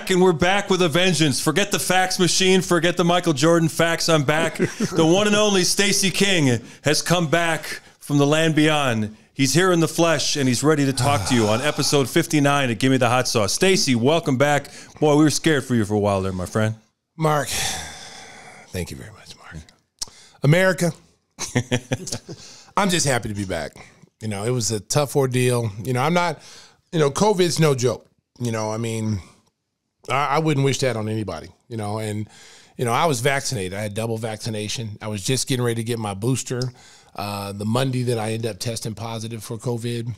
back, and we're back with a vengeance. Forget the fax machine. Forget the Michael Jordan fax. I'm back. The one and only Stacey King has come back from the land beyond. He's here in the flesh, and he's ready to talk to you on episode 59 of Gimme the Hot Sauce. Stacey, welcome back. Boy, we were scared for you for a while there, my friend. Mark, thank you very much, Mark. America, I'm just happy to be back. You know, it was a tough ordeal. You know, I'm not, you know, COVID's no joke. You know, I mean, I wouldn't wish that on anybody, you know, and, you know, I was vaccinated. I had double vaccination. I was just getting ready to get my booster the Monday that I ended up testing positive for COVID.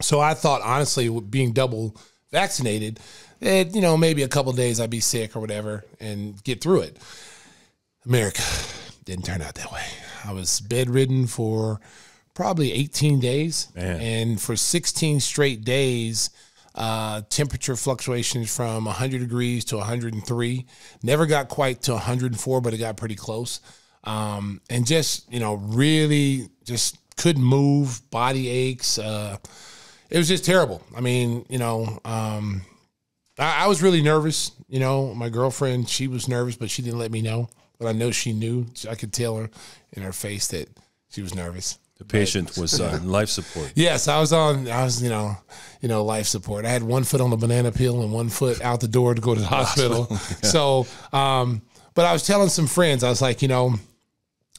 So I thought, honestly, being double vaccinated, that, you know, maybe a couple of days I'd be sick or whatever and get through it. America didn't turn out that way. I was bedridden for probably 18 days. Man. And for 16 straight days, temperature fluctuations from 100 degrees to 103. Never got quite to 104, but it got pretty close. And just, you know, really just couldn't move, body aches. It was just terrible. I mean, you know, I was really nervous. You know, my girlfriend, she was nervous, but she didn't let me know. But I know she knew. I could tell her in her face that she was nervous. The patient was on life support. Yes, I was, you know, life support. I had 1 foot on the banana peel and 1 foot out the door to go to the hospital. Yeah. So, but I was telling some friends, I was like, you know,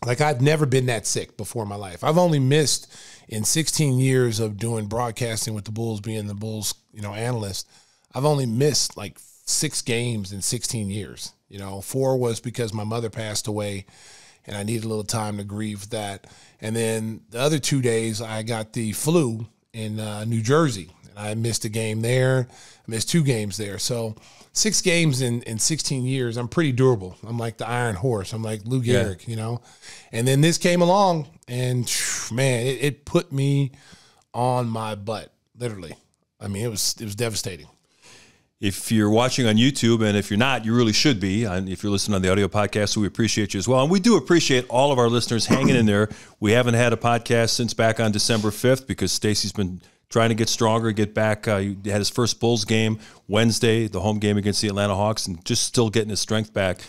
like I've never been that sick before in my life. I've only missed in 16 years of doing broadcasting with the Bulls, being the Bulls, you know, analyst. I've only missed like 6 games in 16 years. You know, 4 was because my mother passed away and I needed a little time to grieve that. And then the other 2 days I got the flu in New Jersey and I missed a game there. I missed 2 games there. So 6 games in 16 years, I'm pretty durable. I'm like the Iron Horse. I'm like Lou Gehrig, you know. And then this came along, and man, it put me on my butt, literally. I mean, it was devastating. If you're watching on YouTube, and if you're not, you really should be. And if you're listening on the audio podcast, so we appreciate you as well. And we do appreciate all of our listeners hanging in there. We haven't had a podcast since back on December 5th because Stacey's been trying to get stronger, get back. He had his first Bulls game Wednesday, the home game against the Atlanta Hawks, and just still getting his strength back.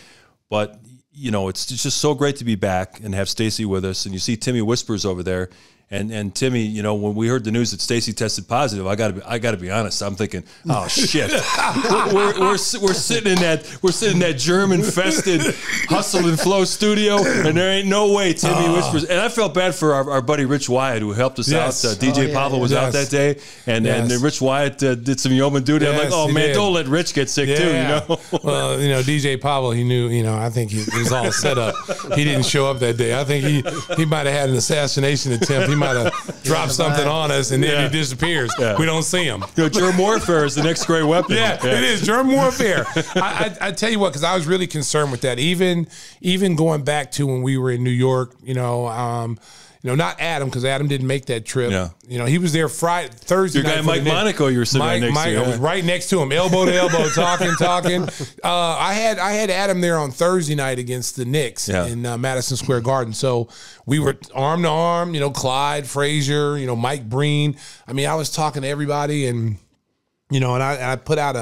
But, you know, it's just so great to be back and have Stacey with us. And you see Timmy Whispers over there. And Timmy, you know, when we heard the news that Stacey tested positive, I gotta be honest. I'm thinking, oh shit, we're sitting in that German-infested Hustle and Flow studio, and there ain't no way Timmy Whispers. And I felt bad for our buddy Rich Wyatt who helped us out. DJ Pablo was out that day, and Rich Wyatt did some yeoman duty. I'm like, oh man, don't let Rich get sick too. You know. Well, you know, DJ Pablo, he knew. You know, I think it was all set up. He didn't show up that day. I think he might have had an assassination attempt. He might have dropped something on us, and then he disappears. Yeah. We don't see him. You know, germ warfare is the next great weapon. Yeah, it is germ warfare. I tell you what, because I was really concerned with that. Even going back to when we were in New York, you know, not Adam, because Adam didn't make that trip. Yeah. You know, he was there Thursday night. Your guy Mike Monaco, you were sitting right next to him. I was right next to him, elbow to elbow, talking. I had Adam there on Thursday night against the Knicks in Madison Square Garden. So we were arm to arm, you know, Clyde, Frazier, you know, Mike Breen. I mean, I was talking to everybody, and you know, and I put out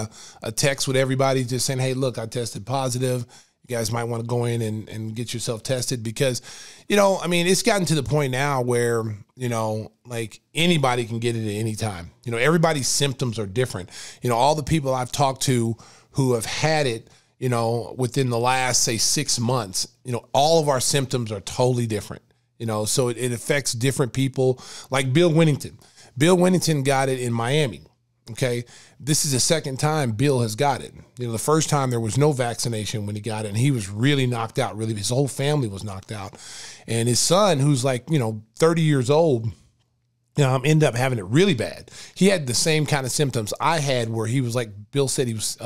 a text with everybody just saying, hey, look, I tested positive. You guys might want to go in and get yourself tested because, you know, I mean, it's gotten to the point now where, you know, like anybody can get it at any time. You know, everybody's symptoms are different. You know, all the people I've talked to who have had it, you know, within the last, say, 6 months, you know, all of our symptoms are totally different. You know, so it affects different people. Like Bill Winnington. Bill Winnington got it in Miami. Okay, this is the second time Bill has got it. You know, the first time there was no vaccination when he got it, and he was really knocked out. Really, his whole family was knocked out. And his son, who's like, you know, 30 years old, ended up having it really bad. He had the same kind of symptoms I had where he was like, Bill said he was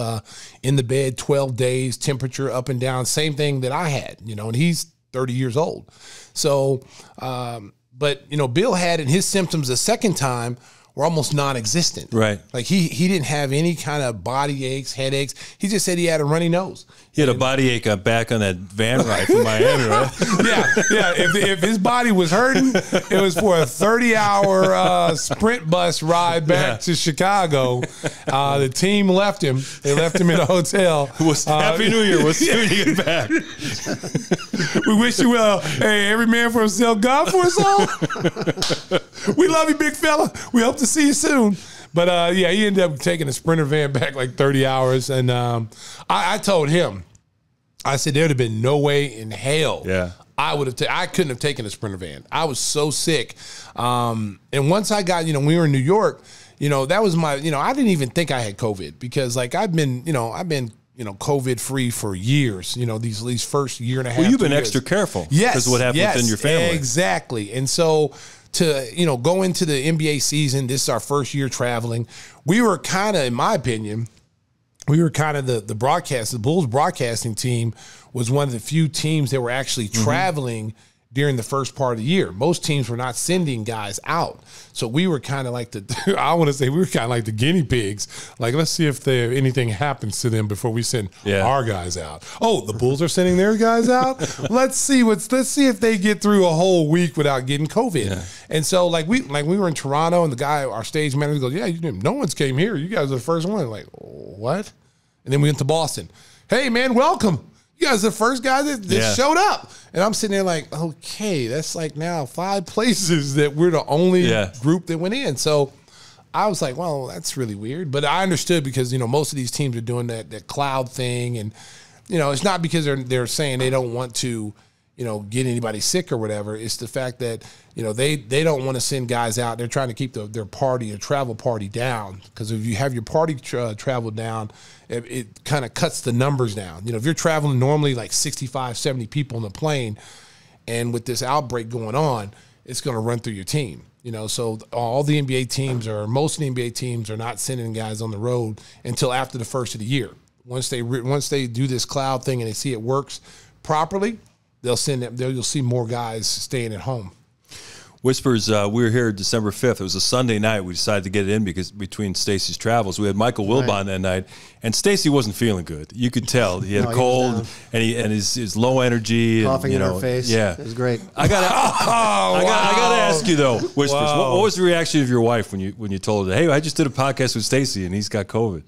in the bed 12 days, temperature up and down, same thing that I had, you know, and he's 30 years old. So, but, you know, Bill had it, his symptoms the second time were almost non-existent. Right. Like he didn't have any kind of body aches, headaches. He just said he had a runny nose. He had a body ache back on that van ride from Miami, right? Yeah. If his body was hurting, it was for a 30-hour sprint bus ride back to Chicago. The team left him. They left him in a hotel. Happy New Year. We'll see when you get back. We wish you well. Hey, every man for himself, God for us all. We love you, big fella. We hope to see you soon. But, he ended up taking a Sprinter van back like 30 hours. And I told him, I said, there would have been no way in hell I couldn't have taken a Sprinter van. I was so sick. And once I got, we were in New York, that was my, I didn't even think I had COVID because like I've been COVID free for years, these first year and a half. Well, you've been extra careful. Yes. Because of what happened within your family. Exactly. And so to, go into the NBA season, this is our first year traveling. We were kind of, in my opinion, the Bulls broadcasting team was one of the few teams that were actually traveling during the first part of the year. Most teams were not sending guys out. So we were kind of like the guinea pigs. Like, let's see if anything happens to them before we send our guys out. Oh, the Bulls are sending their guys out? Let's see if they get through a whole week without getting COVID. Yeah. And so we were in Toronto and our stage manager goes, no one's came here. You guys are the first one. Like, what? And then we went to Boston. Hey, man, welcome. You guys are the first guy that showed up. And I'm sitting there like, okay, that's like now 5 places that we're the only group that went in. So I was like, well, that's really weird. But I understood because, most of these teams are doing that cloud thing. And, it's not because they're saying they don't want to, get anybody sick or whatever. It's the fact that, they don't want to send guys out. They're trying to keep their travel party down. Because if you have your party travel down, it kind of cuts the numbers down. If you're traveling normally like 65, 70 people on the plane, and with this outbreak going on, it's going to run through your team. So all the NBA teams most of the NBA teams are not sending guys on the road until after the first of the year. Once they do this cloud thing and they see it works properly, they'll send them. You'll see more guys staying at home. Whispers, we were here December 5th. It was a Sunday night. We decided to get it in because between Stacey's travels, we had Michael Wilbon that night, and Stacey wasn't feeling good. You could tell he had a cold and his low energy, coughing in her face. Yeah, it was great. I gotta ask you though, Whispers, what was the reaction of your wife when you told her, hey, I just did a podcast with Stacey and he's got COVID?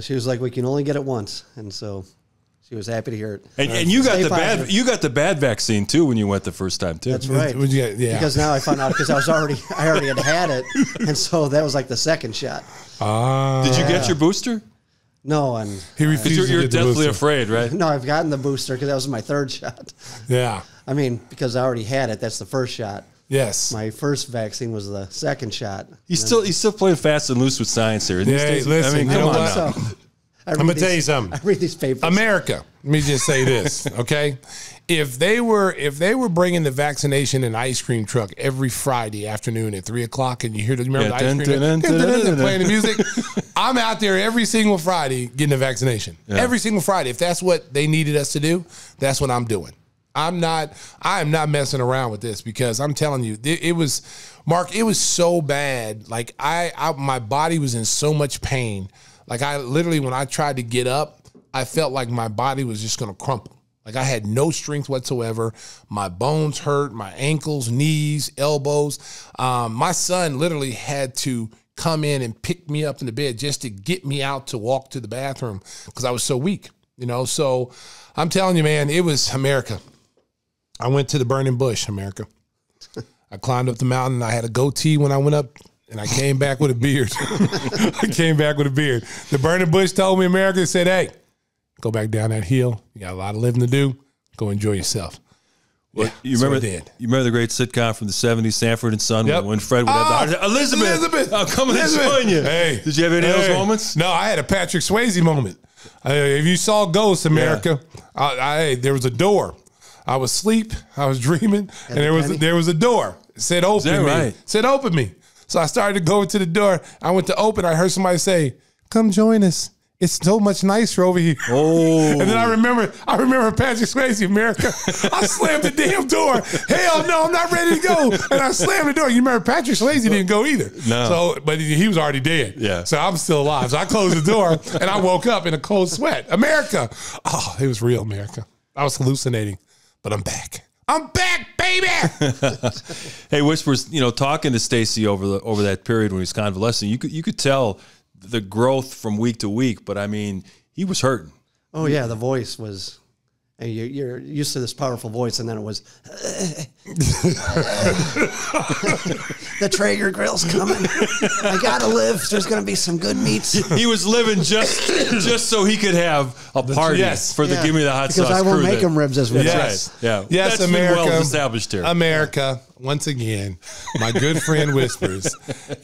She was like, we can only get it once, and so. She was happy to hear it. And you got the bad vaccine too when you went the first time too. That's right. Because now I found out because I already had it, and so that was like the second shot. Did you get your booster? No, and he refused. You're deathly afraid, right? No, I've gotten the booster because that was my third shot. Yeah. I mean, because I already had it. That's the first shot. Yes. My first vaccine was the second shot. He's still playing fast and loose with science here. Listen, I mean, come on now. I'm going to tell you something. I read these papers. America, let me just say this, okay? If they were bringing the vaccination in an ice cream truck every Friday afternoon at 3 o'clock, and you remember the ice cream truck playing the music, I'm out there every single Friday getting a vaccination. Yeah. Every single Friday. If that's what they needed us to do, that's what I'm doing. I am not messing around with this because I'm telling you, it was so bad. Like my body was in so much pain. Like I literally, when I tried to get up, I felt like my body was just going to crumple. Like I had no strength whatsoever. My bones hurt, my ankles, knees, elbows. My son literally had to come in and pick me up in the bed just to get me out to walk to the bathroom because I was so weak, So I'm telling you, man, it was America. I went to the burning bush, America. I climbed up the mountain. I had a goatee when I went up. And I came back with a beard. The burning bush told me, America, said, hey, go back down that hill. You got a lot of living to do. Go enjoy yourself. Well, you remember the great sitcom from the 70s, Sanford and Son, when Fred would have Elizabeth, I'm coming to join you. Hey, did you have any of those moments? No, I had a Patrick Swayze moment. If you saw Ghosts, America, there was a door. I was asleep, I was dreaming, and there was a door. It said, open me. Right? It said, open me. So I started to go to the door. I went to open. I heard somebody say, come join us it's so much nicer over here. Oh. And then I remember Patrick Swayze, America. I slammed the damn door. Hell no, I'm not ready to go. And I slammed the door. You remember Patrick Swayze didn't go either. No. So, but he was already dead. Yeah. So I'm still alive. So I closed the door and I woke up in a cold sweat. America. Oh, it was real, America. I was hallucinating, but I'm back. I'm back, baby. Hey, Whispers, talking to Stacey over that period when he was convalescing, you could tell the growth from week to week, but I mean, he was hurting. Oh yeah, the voice was. And you're used to this powerful voice, and then it was the Traeger grill's coming. I gotta live. There's gonna be some good meats. He was living just so he could have a party for the Gimme the Hot because Sauce I won't crew make them ribs as well. That's right. Yeah. Yes, That's America. been well established here. America, once again, my good friend Whispers.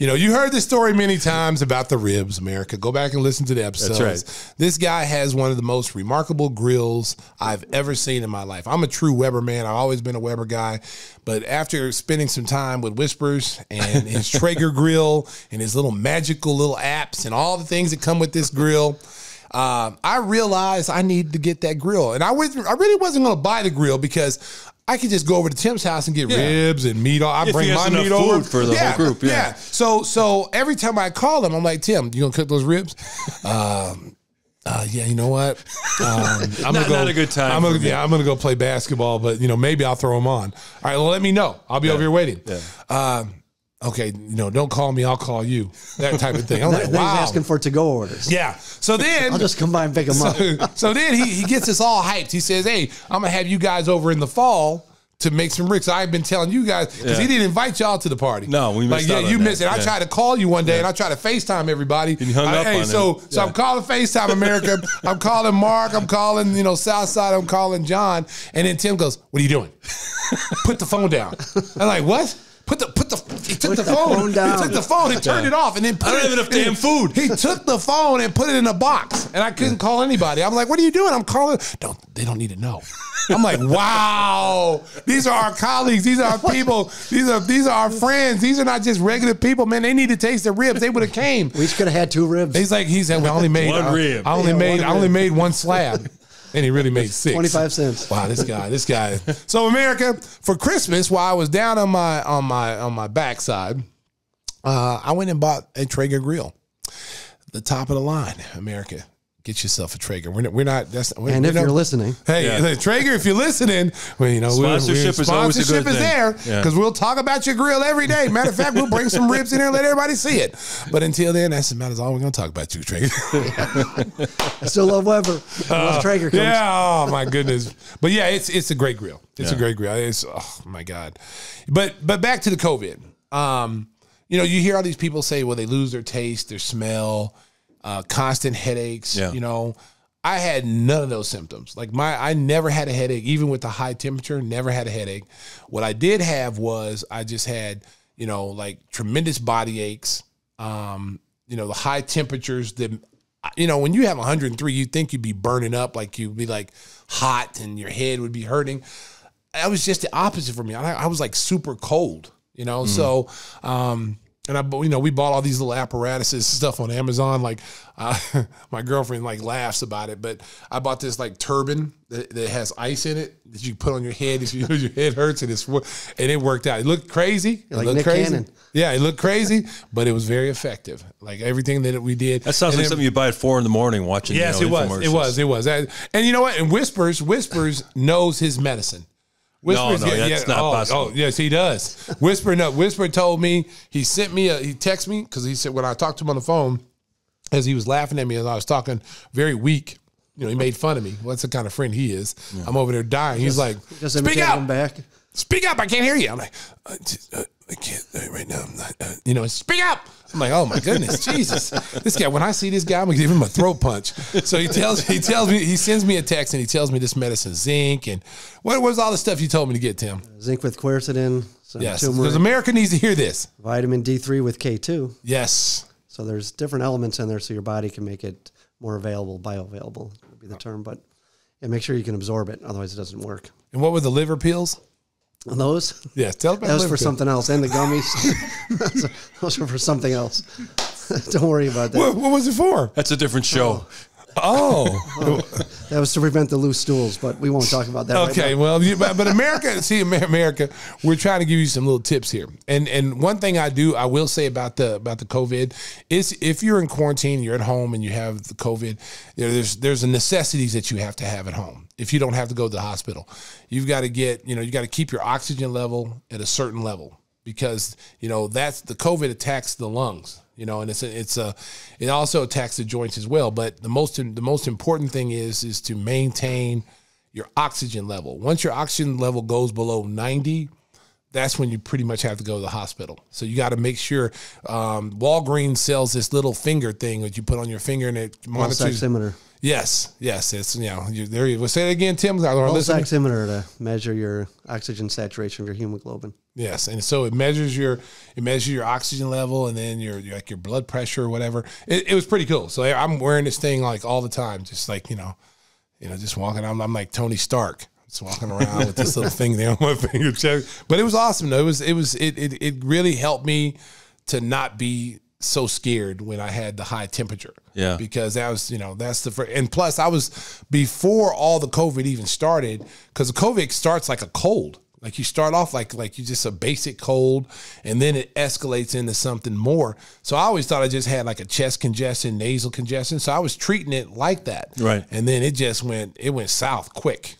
You heard this story many times about the ribs, America. Go back and listen to the episodes. That's right. This guy has one of the most remarkable grills I've ever seen in my life. I'm a true Weber man. I've always been a Weber guy. But after spending some time with Whispers and his Traeger grill and his little magical little apps and all the things that come with this grill, I realized I needed to get that grill. And I really wasn't going to buy the grill because I could just go over to Tim's house and get ribs and meat. I bring my meat over for the whole group. Yeah. So every time I call him, I'm like, Tim, you gonna cook those ribs? Yeah, you know what? I'm not a good time. I'm gonna go play basketball, but maybe I'll throw them on. All right, well, let me know. I'll be over here waiting. Yeah. Okay, don't call me. I'll call you. That type of thing. I'm like, wow. He's asking for to-go orders. Yeah. So then I'll just come by and pick them up. So then he gets us all hyped. He says, "Hey, I'm gonna have you guys over in the fall to make some ribs." I've been telling you guys because he didn't invite y'all to the party. No, we missed out on you that. missed it. I tried to call you one day and I tried to FaceTime everybody. And you hung up on him. So I'm calling FaceTime America. I'm calling Mark. I'm calling Southside. I'm calling John. And then Tim goes, "What are you doing?" Put the phone down. I'm like, "What?" He took the phone down. He took the phone and turned it off, and then I don't have enough damn food. He took the phone and put it in a box, and I couldn't call anybody. I'm like, "What are you doing?" I'm calling. They don't need to know. I'm like, wow, these are our colleagues. These are our people. These are our friends. These are not just regular people, man. They need to taste the ribs. They would have came. We each could have had 2 ribs. He said, "We only made one rib. I only made 1 slab." And he really made 6. 25 cents. Wow, this guy. So America, for Christmas, while I was down on my backside, I went and bought a Traeger grill. The top of the line, America. Get yourself a Traeger. We're not. And if you're listening, hey, Traeger, if you're listening, well, sponsorship is always a good thing. there because we'll talk about your grill every day. Matter of fact, we'll bring some ribs in here and let everybody see it. But until then, that's about all we're going to talk about you, Traeger. I still love Weber. Traeger comes. Yeah. Oh my goodness. But yeah, it's a great grill. It's a great grill. It's my God. But back to the COVID. You hear all these people say, well, they lose their taste, their smell. Constant headaches, I had none of those symptoms. Like I never had a headache, even with the high temperature, never had a headache. What I did have was I just had, like tremendous body aches, the high temperatures that, when you have 103, you think you'd be burning up, like you'd be like hot and your head would be hurting. That was just the opposite for me. I was like super cold, so, and we bought all these little apparatuses and stuff on Amazon. Like my girlfriend laughs about it, but I bought this turban that has ice in it that you put on your head if your head hurts, and it worked out. It looked crazy. Like Nick Cannon. Yeah, it looked crazy, but it was very effective. Like everything that we did. That sounds like something you buy at 4 a.m. watching. Yes, it was. And you know what? And Whispers knows his medicine. Whispers, that's not possible. Oh, yes, he does. Whisper told me, he texted me, because he said when I talked to him on the phone, as he was laughing at me as I was talking very weak, he made fun of me. Well, that's the kind of friend he is. Yeah. I'm over there dying. He's like, speak up. Speak up. I can't hear you. I'm like, I can't right now. I'm not, speak up. I'm like, oh my goodness, Jesus. This guy, when I see this guy, I'm gonna give him a throat punch. So he sends me a text and he tells me this medicine, zinc, and what was all the stuff you told me to get, Tim? Zinc with quercetin. Yes, because America needs to hear this. Vitamin D3 with K2. Yes. So there's different elements in there so your body can make it more available, bioavailable would be the term, but make sure you can absorb it, otherwise it doesn't work. And what were the liver pills? Those? Yes, tell about that was for something else. And the gummies, those were for something else. Don't worry about that. What was it for? That's a different show. Oh. That was to prevent the loose stools, but we won't talk about that. Okay, right well, but America, see, America, we're trying to give you some little tips here. And one thing I will say about the COVID is if you're in quarantine, you're at home and you have the COVID, there's the necessities that you have to have at home. If you don't have to go to the hospital, you've got to you got to keep your oxygen level at a certain level because, that's the COVID attacks the lungs. And it also attacks the joints as well. But the most important thing is to maintain your oxygen level. Once your oxygen level goes below 90, that's when you pretty much have to go to the hospital. So you got to make sure. Walgreens sells this little finger thing that you put on your finger and it monitors. Pulse oximeter. Yes. It's there. You say it again, Tim. Pulse oximeter to measure your oxygen saturation of your hemoglobin. Yes, and so it measures your oxygen level and then your blood pressure or whatever. It was pretty cool. So I'm wearing this thing like all the time, just like just walking. I'm like Tony Stark, just walking around with this little thing there on my finger. But it was awesome though. It really helped me to not be so scared when I had the high temperature. Yeah. Because that was, that's the first. And plus I was, before all the COVID even started, because the COVID starts like a cold. Like you start off like you just a basic cold and then it escalates into something more. So I always thought I just had like a chest congestion, nasal congestion. So I was treating it like that. Right. And then it went south quick.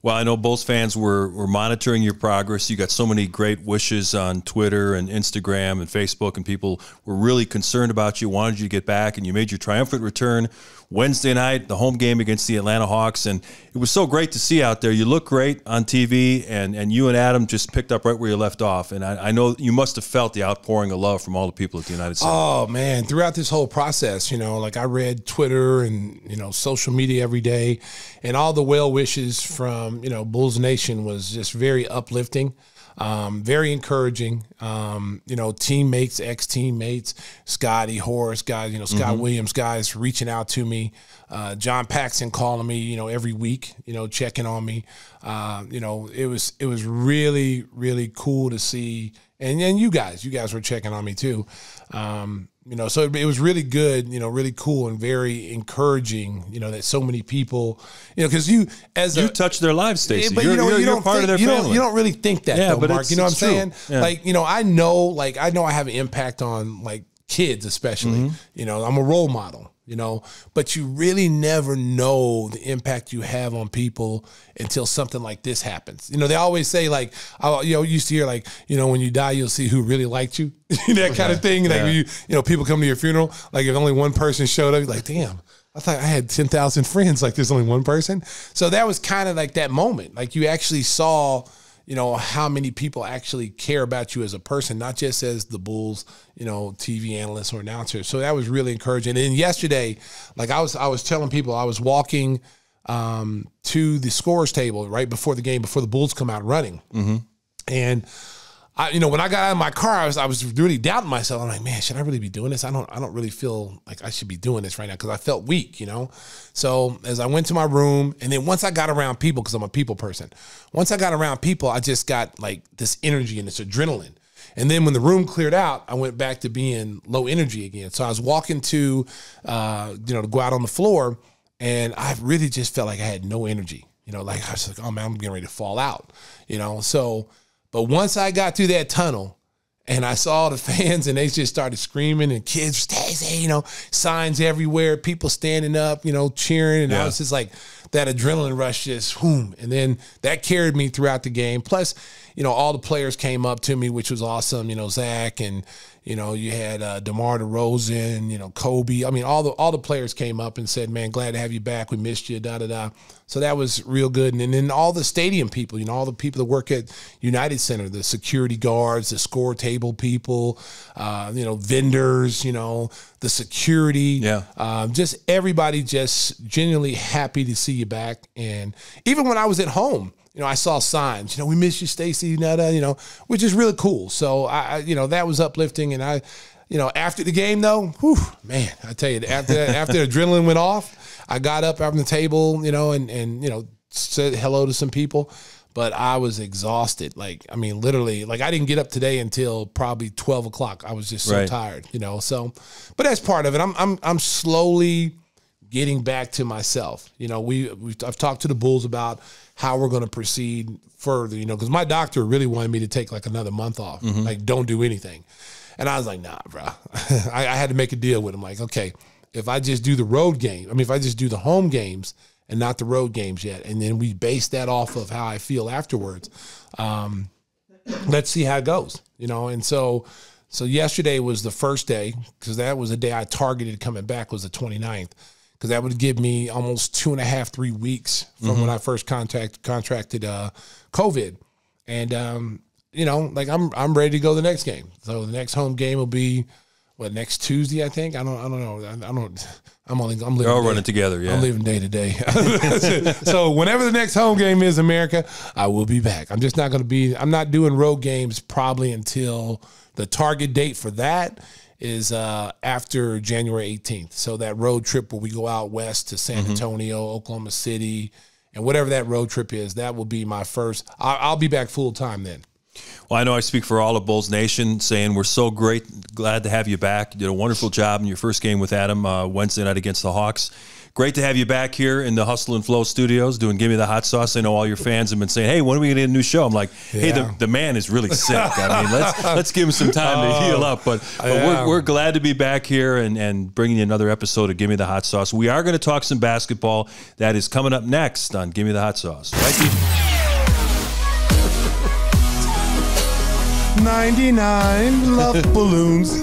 Well, I know Bulls fans were monitoring your progress. You got so many great wishes on Twitter and Instagram and Facebook, and people were really concerned about you, wanted you to get back, and you made your triumphant return Wednesday night, the home game against the Atlanta Hawks, and it was so great to see out there. You look great on TV, and you and Adam just picked up right where you left off, and I know you must have felt the outpouring of love from all the people at the United Center. Oh, man, throughout this whole process, like I read Twitter and, social media every day, and all the well wishes from, Bulls Nation was just very uplifting. Very encouraging. Teammates, ex-teammates, Scotty, Horace, guys, Scott Williams, guys reaching out to me. John Paxson calling me, every week, checking on me. It was really, really cool to see. And you guys were checking on me too. So it was really good, really cool and very encouraging, that so many people, because you touch their lives, Stacey. But you're part of their family. You don't really think that, though, but Mark. You know what I'm saying? Yeah. I know I have an impact on kids, especially. I'm a role model. But you really never know the impact you have on people until something like this happens. They always say you used to hear when you die, you'll see who really liked you, that kind of thing. Like, when people come to your funeral, if only one person showed up, you're like, damn, I thought I had 10,000 friends. There's only one person. So that was kind of like that moment. You actually saw, how many people actually care about you as a person, not just as the Bulls, TV analyst or announcer. So that was really encouraging. And yesterday, I was telling people, I was walking to the scorer's table right before the game, before the Bulls come out running. And when I got out of my car, I was really doubting myself. I'm like, man, should I really be doing this? I don't really feel like I should be doing this right now because I felt weak, So as I went to my room, and then once I got around people, because I'm a people person, once I got around people, I just got this energy and this adrenaline. And then when the room cleared out, I went back to being low energy again. So I was walking to go out on the floor, and I really just felt like I had no energy. I was like, oh man, I'm getting ready to fall out. So. But once I got through that tunnel and I saw the fans and they just started screaming and kids, Stacey, signs everywhere, people standing up, cheering. And I was just like, that adrenaline rush just, boom. And then that carried me throughout the game. Plus, all the players came up to me, which was awesome. Zach and, you had DeMar DeRozan, Kobe. I mean, all the players came up and said, man, glad to have you back. We missed you, da-da-da. So that was real good. And then all the stadium people, all the people that work at United Center, the security guards, the score table people, vendors, the security. Just everybody just genuinely happy to see you back. And even when I was at home, I saw signs, we miss you, Stacey, which is really cool. So I that was uplifting. And after the game though, whew, man, I tell you, after adrenaline went off, I got up from the table, and said hello to some people, but I was exhausted. Literally, I didn't get up today until probably 12 o'clock. I was just so tired, so, but that's part of it. I'm slowly getting back to myself. You know, I've talked to the Bulls about how we're going to proceed further, you know, because my doctor really wanted me to take like another month off, like don't do anything. And I was like, nah, bro. I had to make a deal with him. Like, okay, if I just do the road game, if I just do the home games and not the road games yet, and then we base that off of how I feel afterwards, let's see how it goes, you know. And so yesterday was the first day, because that was the day I targeted coming back, was the 29th, because that would give me almost 2.5, 3 weeks from when I first contracted COVID. And, you know, like I'm ready to go the next game. So the next home game will be, next Tuesday, I think? I don't know. I'm living. They're all running together, yeah. I'm living day to day. So whenever the next home game is, America, I will be back. I'm just not going to be, I'm not doing road games probably until the target date for that is after January 18th. So that road trip where we go out west to San Antonio, Oklahoma City, and whatever that road trip is, that will be my first. I'll be back full time then. Well, I know I speak for all of Bulls Nation saying we're so glad to have you back. You did a wonderful job in your first game with Adam Wednesday night against the Hawks. Great to have you back here in the Hustle and Flow studios doing Gimme the Hot Sauce. I know all your fans have been saying, hey, when are we going to get a new show? I'm like, hey, the man is really sick. I mean, let's give him some time to heal up. But we're glad to be back here and bringing you another episode of Gimme the Hot Sauce. We are going to talk some basketball. That is coming up next on Gimme the Hot Sauce. Right, Pete? 99 love balloons.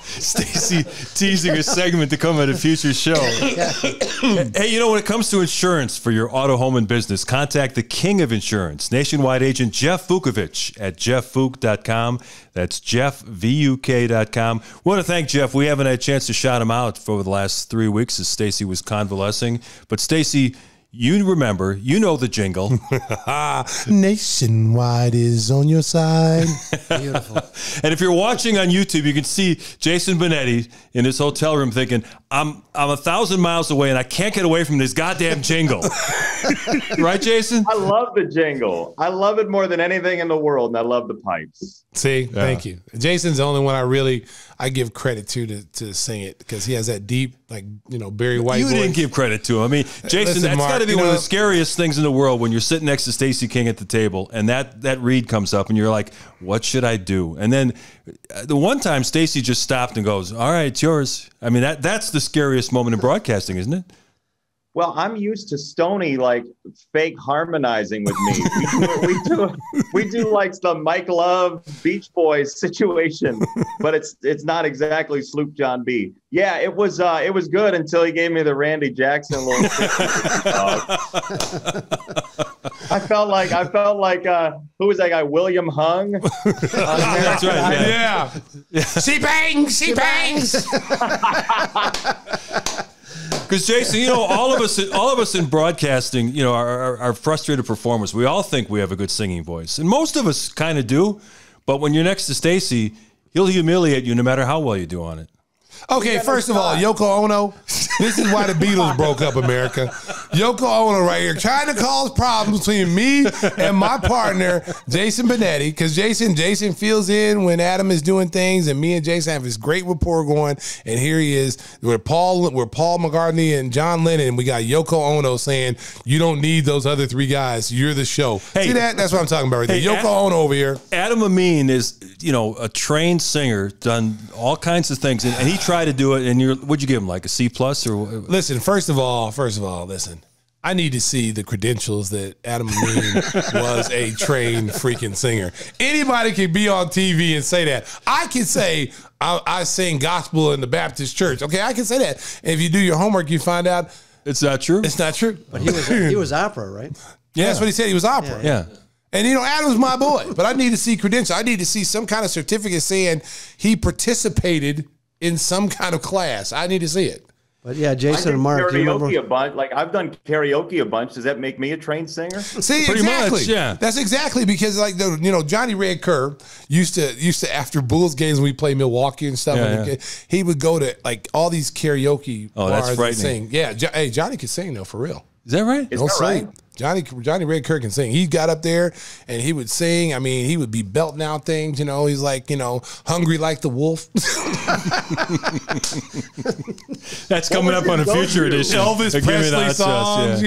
Stacey teasing a segment to come at a future show. Hey, you know, when it comes to insurance for your auto, home, and business, contact the king of insurance, nationwide agent Jeff Vukovich at jeffvuk.com. That's jeffvuk.com. We want to thank Jeff. We haven't had a chance to shout him out for the last 3 weeks as Stacey was convalescing. But Stacey, you remember, you know the jingle. Nationwide is on your side. Beautiful. And if you're watching on YouTube, you can see Jason Benetti in his hotel room thinking, I'm 1,000 miles away and I can't get away from this goddamn jingle. Right, Jason? I love the jingle. I love it more than anything in the world, and I love the pipes. See, thank you. Jason's the only one I give credit to sing it, because he has that deep, like, you know, Barry White You voice. didn't give credit to him. I mean, Jason, that's got to be one of the scariest things in the world when you're sitting next to Stacey King at the table and that read comes up and you're like, what should I do? And then the one time Stacey just stopped and goes, all right, it's yours. I mean, that's the scariest moment in broadcasting, isn't it? Well, I'm used to Stoney like fake harmonizing with me. We do like the Mike Love Beach Boys situation, but it's not exactly Sloop John B. Yeah, it was good until he gave me the Randy Jackson little. I felt like who was that guy? William Hung. That's right. Yeah. She bangs. She bangs. Because Jason, you know, all of us in broadcasting, you know, are frustrated performers. We all think we have a good singing voice, and most of us kind of do. But when you're next to Stacey, he'll humiliate you no matter how well you do on it. Okay, first of all, Yoko Ono, this is why the Beatles broke up, America. Yoko Ono right here trying to cause problems between me and my partner, Jason Benetti, because Jason fills in when Adam is doing things, and me and Jason have this great rapport going, and here he is. We're Paul McCartney and John Lennon, and we got Yoko Ono saying, you don't need those other three guys. You're the show. Hey, see that? That's what I'm talking about right there. Yoko Ono over here. Adam Amin is, you know, a trained singer, done all kinds of things, and he tried to do it, and what'd you give him, like a C+ or? Listen, first of all, listen. I need to see the credentials that Adam Amin was a trained freaking singer. Anybody can be on TV and say that. I can say I sing gospel in the Baptist church. Okay, I can say that. And if you do your homework, you find out it's not true. It's not true. But he was opera, right? Yeah, that's what he said. He was opera. Yeah. And, you know, Adam's my boy, but I need to see credentials. I need to see some kind of certificate saying he participated in some kind of class. I need to see it. But yeah, Jason and Mark, do you remember? A bunch. Like, I've done karaoke a bunch. Does that make me a trained singer? See, pretty exactly. much, yeah. That's exactly because, like, Johnny Red Kerr used to after Bulls games when we play Milwaukee and stuff. He would go to like all these karaoke bars that's and frightening. sing. Yeah, hey, Johnny could sing though, for real. Is that right? Is Don't that sing. right? Johnny Red Kerr can sing. He got up there and he would sing. I mean, he would be belting out things. You know, he's like, you know, hungry like the wolf. That's coming up on a future edition. Elvis Presley songs.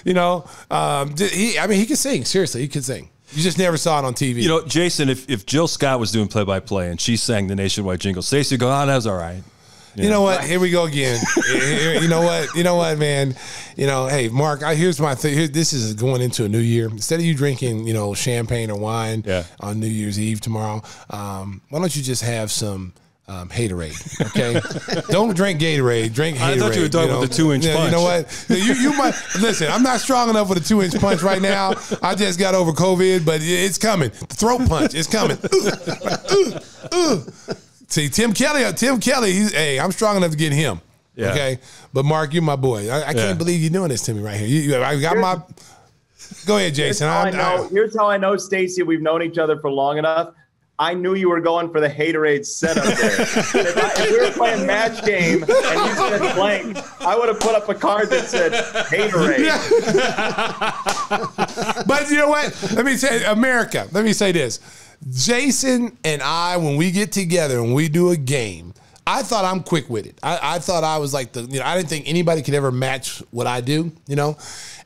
Yeah. He could sing. Seriously, he could sing. You just never saw it on TV. You know, Jason, if Jill Scott was doing play-by-play and she sang the Nationwide jingle, Stacey would go, "Oh, that was all right." You know what? Here we go again. You know what, man? You know, hey, Mark, here's my thing. This is going into a new year. Instead of you drinking, you know, champagne or wine on New Year's Eve tomorrow, why don't you just have some Haterade, okay? Don't drink Gatorade. Drink Haterade. I thought you were talking about the 2-inch punch. You know what? You might listen. I'm not strong enough with a 2-inch punch right now. I just got over COVID, but it's coming. The throat punch is coming. See, Tim Kelly. Hey, I'm strong enough to get him. Yeah. Okay, but Mark, you're my boy. I can't believe you're doing this to me right here. I got my. Go ahead, Jason. Here's how I know, Stacey. We've known each other for long enough. I knew you were going for the Haterade setup there. If we were playing match game and you said blank, I would have put up a card that said Haterade. But you know what? Let me say, America. Let me say this. Jason and I, when we get together and we do a game, I thought I'm quick with it. I thought I was like I didn't think anybody could ever match what I do, you know?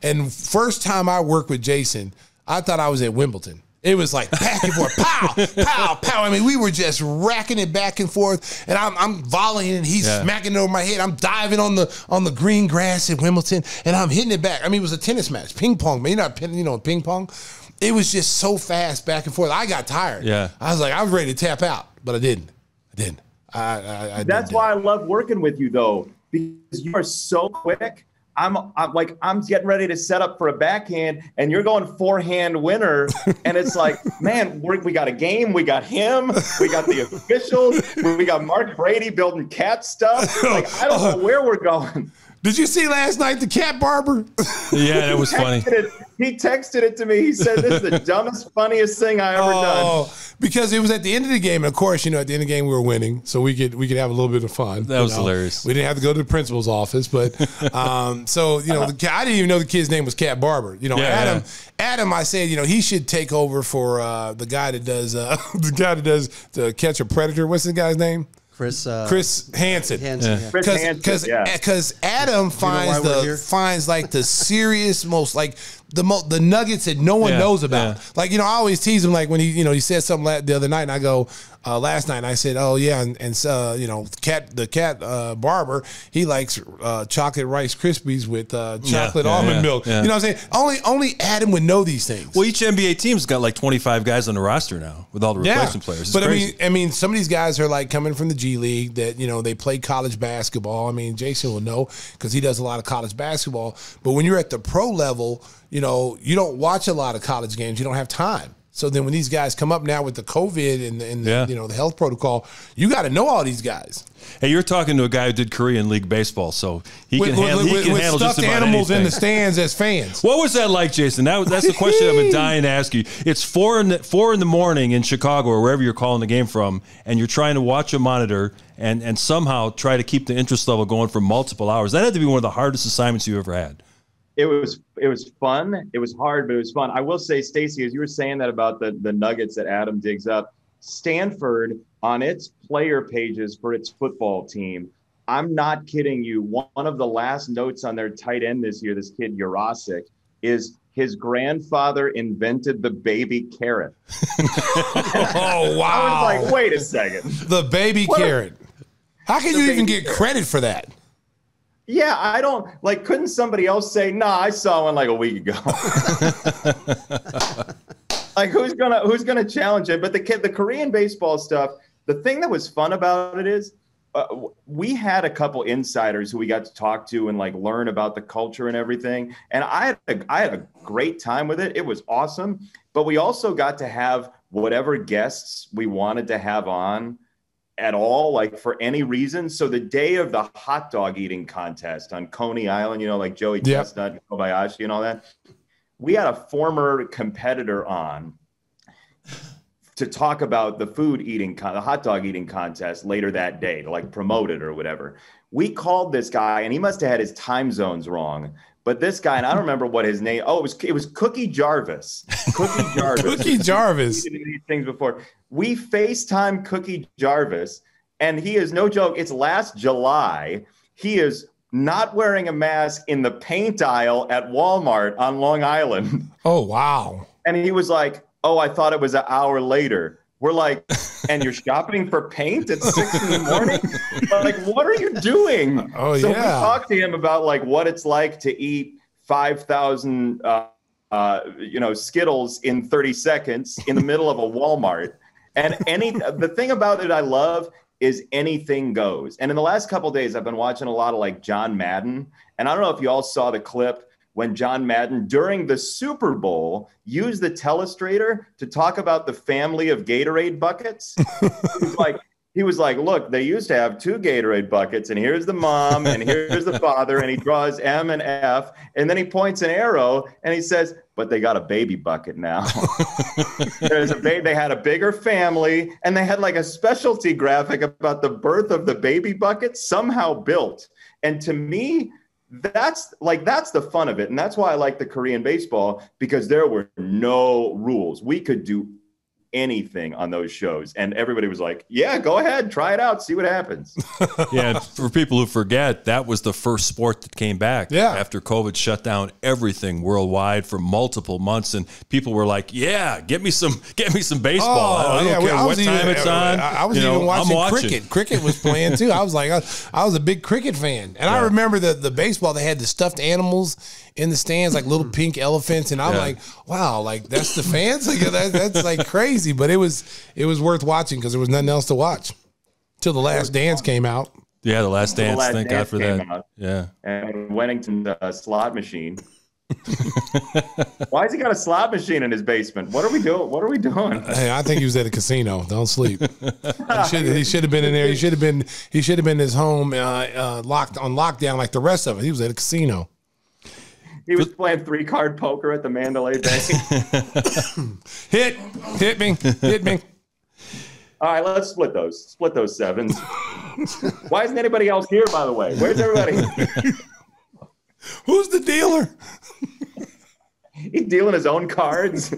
And first time I worked with Jason, I thought I was at Wimbledon. It was like back and forth, pow, pow, pow. I mean, we were just racking it back and forth, and I'm volleying, and he's smacking it over my head. I'm diving on the green grass at Wimbledon, and I'm hitting it back. I mean, it was a tennis match, ping pong, man. You know, ping pong. It was just so fast back and forth. I got tired. Yeah. I was ready to tap out, but I didn't. That's why I love working with you, though, because you are so quick. I'm getting ready to set up for a backhand, and you're going forehand winner, and it's like, man, we got a game, we got him, we got the officials, we got Mark Brady building cat stuff. Like, I don't know where we're going. Did you see last night the cat barber? Yeah, that was funny. He texted it to me. He said, "This is the dumbest, funniest thing I ever done." Because it was at the end of the game. And of course, you know, at the end of the game we were winning, so we could have a little bit of fun. That was hilarious. We didn't have to go to the principal's office, but so you know, I didn't even know the kid's name was Cat Barber. You know, Adam, I said, you know, he should take over for the guy that does the Catch a Predator. What's the guy's name? Chris Hansen. Because Adam finds like the serious, most like the nuggets that no one knows about. Like, you know, I always tease him, like when he said something the other night, and I go, last night, and I said, oh yeah, and you know, the cat barber, he likes chocolate Rice Krispies with chocolate almond milk. Yeah. You know what I'm saying? Only Adam would know these things. Well, each NBA team's got like 25 guys on the roster now with all the replacement players. It's but crazy. I mean, some of these guys are like coming from the G League that, you know, they play college basketball. I mean, Jason will know because he does a lot of college basketball. But when you're at the pro level, you know, you don't watch a lot of college games. You don't have time. So then when these guys come up now with the COVID and you know, the health protocol, you got to know all these guys. Hey, you're talking to a guy who did Korean League baseball, so he can handle just about animals anything. In the stands as fans. What was that like, Jason? That's the question I've been dying to ask you. It's 4 in the morning in Chicago or wherever you're calling the game from, and you're trying to watch a monitor and somehow try to keep the interest level going for multiple hours. That had to be one of the hardest assignments you ever had. It was fun. It was hard, but it was fun. I will say, Stacey, as you were saying that about the nuggets that Adam digs up, Stanford on its player pages for its football team, I'm not kidding you. One of the last notes on their tight end this year, this kid Jurasic, is his grandfather invented the baby carrot. Oh, wow. I was like, wait a second. The baby carrot. How can you even get credit for that? Yeah, I don't like. Couldn't somebody else say, "Nah, I saw one like a week ago"? Like, who's gonna challenge it? But the Korean baseball stuff. The thing that was fun about it is, we had a couple insiders who we got to talk to and like learn about the culture and everything. And I had a great time with it. It was awesome. But we also got to have whatever guests we wanted to have on at all, like for any reason. So the day of the hot dog eating contest on Coney Island, you know, like Joey Chestnut and Kobayashi and all that, we had a former competitor on to talk about the the hot dog eating contest later that day to like promote it or whatever. We called this guy and he must have had his time zones wrong, But this guy, and I don't remember what his name. Oh, it was Cookie Jarvis. Cookie Jarvis. Cookie Jarvis. These things before. We FaceTime Cookie Jarvis, and he is no joke. It's last July. He is not wearing a mask in the paint aisle at Walmart on Long Island. Oh, wow. And he was like, "Oh, I thought it was an hour later." We're like, "And you're shopping for paint at 6 in the morning? Like, what are you doing?" Oh, so yeah. we talked to him about like what it's like to eat 5,000, Skittles in 30 seconds in the middle of a Walmart. And the thing about it I love is anything goes. And in the last couple of days, I've been watching a lot of like John Madden. And I don't know if you all saw the clip when John Madden, during the Super Bowl, used the telestrator to talk about the family of Gatorade buckets. He was like, "Look, they used to have 2 Gatorade buckets, and here's the mom, and here's the father," and he draws M and F, and then he points an arrow, and he says, "But they got a baby bucket now." They had a bigger family, and they had like a specialty graphic about the birth of the baby bucket somehow built. And to me, that's the fun of it. And that's why I like the Korean baseball, because there were no rules. We could do anything on those shows, and everybody was like, "Yeah, go ahead, try it out, see what happens." Yeah, for people who forget, that was the first sport that came back after COVID shut down everything worldwide for multiple months, and people were like, "Yeah, get me some baseball. I don't care what time it's on." I was even watching cricket. Cricket was playing too. I was like, I was a big cricket fan, and I remember the baseball. They had the stuffed animals in the stands, like little pink elephants, and I'm like, "Wow, like that's the fans? Like that's like crazy." But it was worth watching because there was nothing else to watch till The Last Dance came out. Yeah, The Last Dance. Thank God for that. Out. Yeah, and Wennington slot machine. Why has he got a slot machine in his basement? What are we doing? Hey, I think he was at a casino. Don't sleep. He should have been in there. He should have been in his home, locked on lockdown like the rest of it. He was at a casino. He was playing 3-card poker at the Mandalay Bay. Hit me. All right, let's split those 7s. Why isn't anybody else here, by the way? Where's everybody? Who's the dealer? He's dealing his own cards.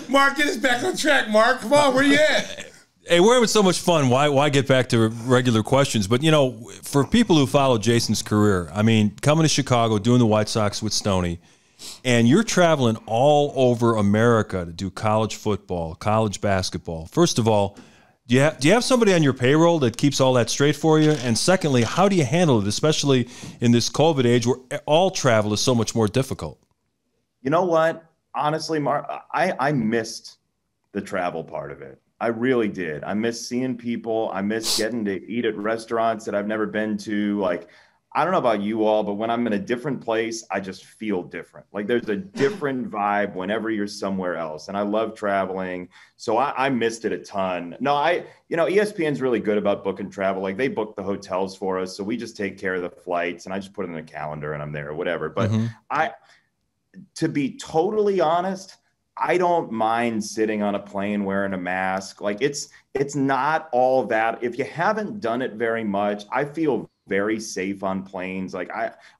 Mark, get us back on track, Mark. Come on, where you at? Hey, we're having so much fun. Why get back to regular questions? But, for people who follow Jason's career, I mean, coming to Chicago, doing the White Sox with Stoney, and you're traveling all over America to do college football, college basketball. First of all, do you have somebody on your payroll that keeps all that straight for you? And secondly, how do you handle it, especially in this COVID age where all travel is so much more difficult? You know what? Honestly, Mark, I missed the travel part of it. I really did. I miss seeing people. I miss getting to eat at restaurants that I've never been to. Like, I don't know about you all, but when I'm in a different place, I just feel different. Like there's a different vibe whenever you're somewhere else. And I love traveling. So I missed it a ton. No, ESPN's really good about booking travel. Like they book the hotels for us. So we just take care of the flights and I just put it in the calendar and I'm there or whatever. But to be totally honest, I don't mind sitting on a plane wearing a mask. Like it's not all that. If you haven't done it very much, I feel very safe on planes. Like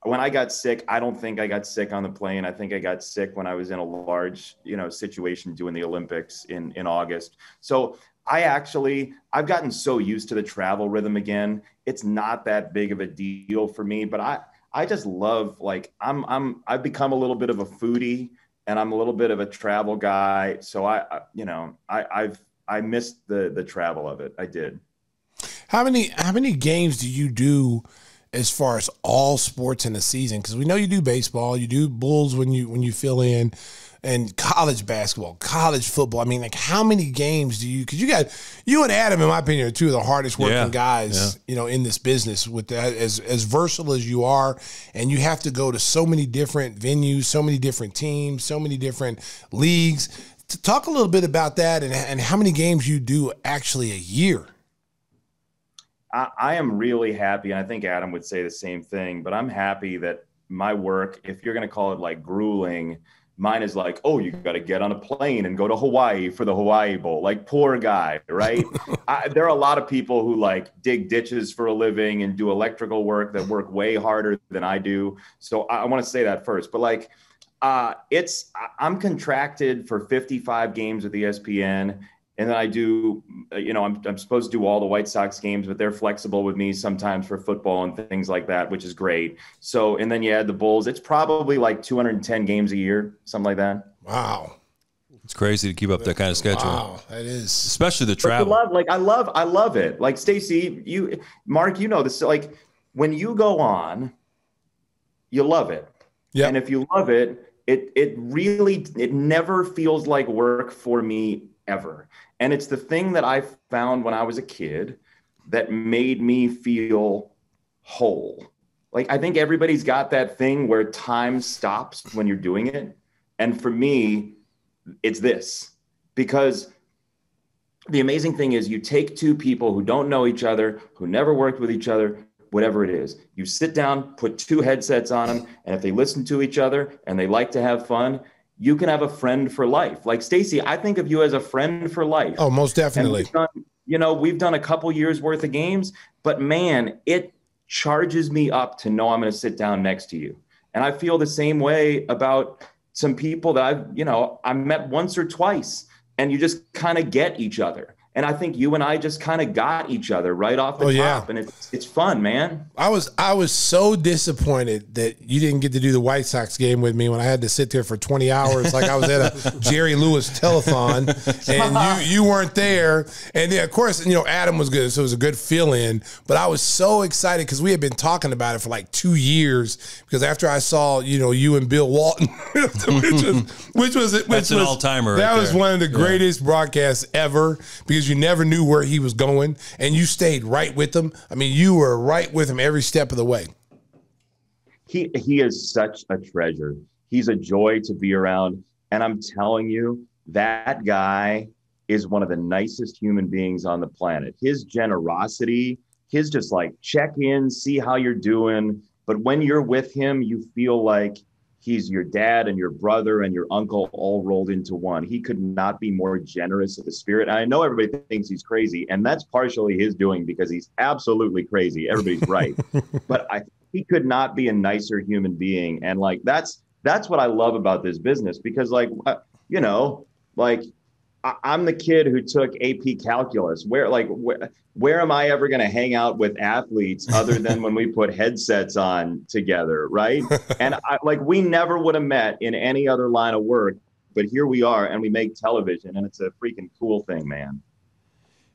when I got sick, I don't think I got sick on the plane. I think I got sick when I was in a large, situation doing the Olympics in August. So I've gotten so used to the travel rhythm again. It's not that big of a deal for me, but I just love, like, I've become a little bit of a foodie and I'm a little bit of a travel guy. So I missed the travel of it. I did. How many games do you do as far as all sports in a season? Because we know you do baseball, you do Bulls when you fill in, and college basketball, college football. I mean, like, how many games do you? Because you and Adam, in my opinion, are two of the hardest working guys, in this business. With that, as versatile as you are, and you have to go to so many different venues, so many different teams, so many different leagues. To talk a little bit about that and how many games you do actually a year. I am really happy, and I think Adam would say the same thing, but I'm happy that my work, if you're going to call it like grueling, Mine is like, oh, you got to get on a plane and go to Hawaii for the Hawaii Bowl. Like, poor guy, right? There are a lot of people who like dig ditches for a living and do electrical work that work way harder than I do. So I want to say that first. But like, I'm contracted for 55 games with ESPN. And then I do, I'm supposed to do all the White Sox games, but they're flexible with me sometimes for football and things like that, which is great. So, and then you add the Bulls. It's probably like 210 games a year, something like that. Wow. It's crazy to keep up that kind of schedule. Wow, that is. Especially the travel. I love it. Like, Stacey, Mark, you know this. Like, when you go on, you love it. Yeah. And if you love it, it never feels like work for me ever. And it's the thing that I found when I was a kid that made me feel whole. Like, I think everybody's got that thing where time stops when you're doing it. And for me, it's this. Because the amazing thing is, you take two people who don't know each other, who never worked with each other, whatever it is, you sit down, put two headsets on them, and if they listen to each other and they like to have fun, you can have a friend for life. Like, Stacey, I think of you as a friend for life. Oh, most definitely. We've done a couple years worth of games, but man, it charges me up to know I'm going to sit down next to you. And I feel the same way about some people that I've met once or twice, and you just kind of get each other. And I think you and I just kind of got each other right off the top. Yeah. And it's fun, man. I was so disappointed that you didn't get to do the White Sox game with me when I had to sit there for 20 hours like I was at a Jerry Lewis telethon, and you weren't there. And then, of course, Adam was good, so it was a good fill-in. But I was so excited because we had been talking about it for like 2 years, because after I saw, you and Bill Walton, which was an all-timer. That right was there. one of the greatest broadcasts ever, because you never knew where he was going, and you stayed right with him. I mean, you were right with him every step of the way. He is such a treasure. He's a joy to be around. And I'm telling you, that guy is one of the nicest human beings on the planet. His generosity, his just like check in, see how you're doing. But when you're with him, you feel like he's your dad and your brother and your uncle all rolled into one. He could not be more generous of the spirit. I know everybody thinks he's crazy, and that's partially his doing, because he's absolutely crazy. Everybody's right. But he could not be a nicer human being. And like, that's what I love about this business, because I'm the kid who took AP calculus. Where am I ever going to hang out with athletes other than when we put headsets on together, right? And we never would have met in any other line of work, but here we are, and we make television, and it's a freaking cool thing, man.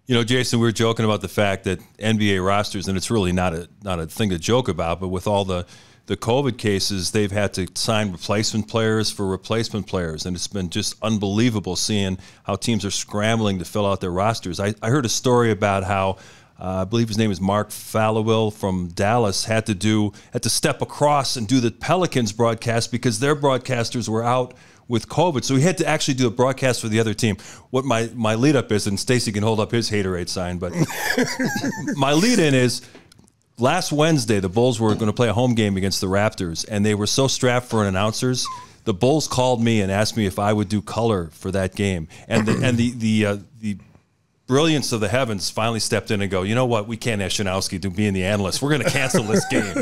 Jason, we were joking about the fact that NBA rosters, and it's really not a thing to joke about, but with all the COVID cases, they've had to sign replacement players for replacement players. And it's been just unbelievable seeing how teams are scrambling to fill out their rosters. I heard a story about how, I believe his name is Mark Falwell from Dallas, had to step across and do the Pelicans broadcast because their broadcasters were out with COVID. So he had to actually do a broadcast for the other team. What my lead up is, and Stacey can hold up his haterade sign, but my lead in is, last Wednesday, the Bulls were going to play a home game against the Raptors, and they were so strapped for announcers. The Bulls called me and asked me if I would do color for that game, and the brilliance of the heavens finally stepped in and go, you know what? We can't ask Shanowski to be in the analyst. We're going to cancel this game.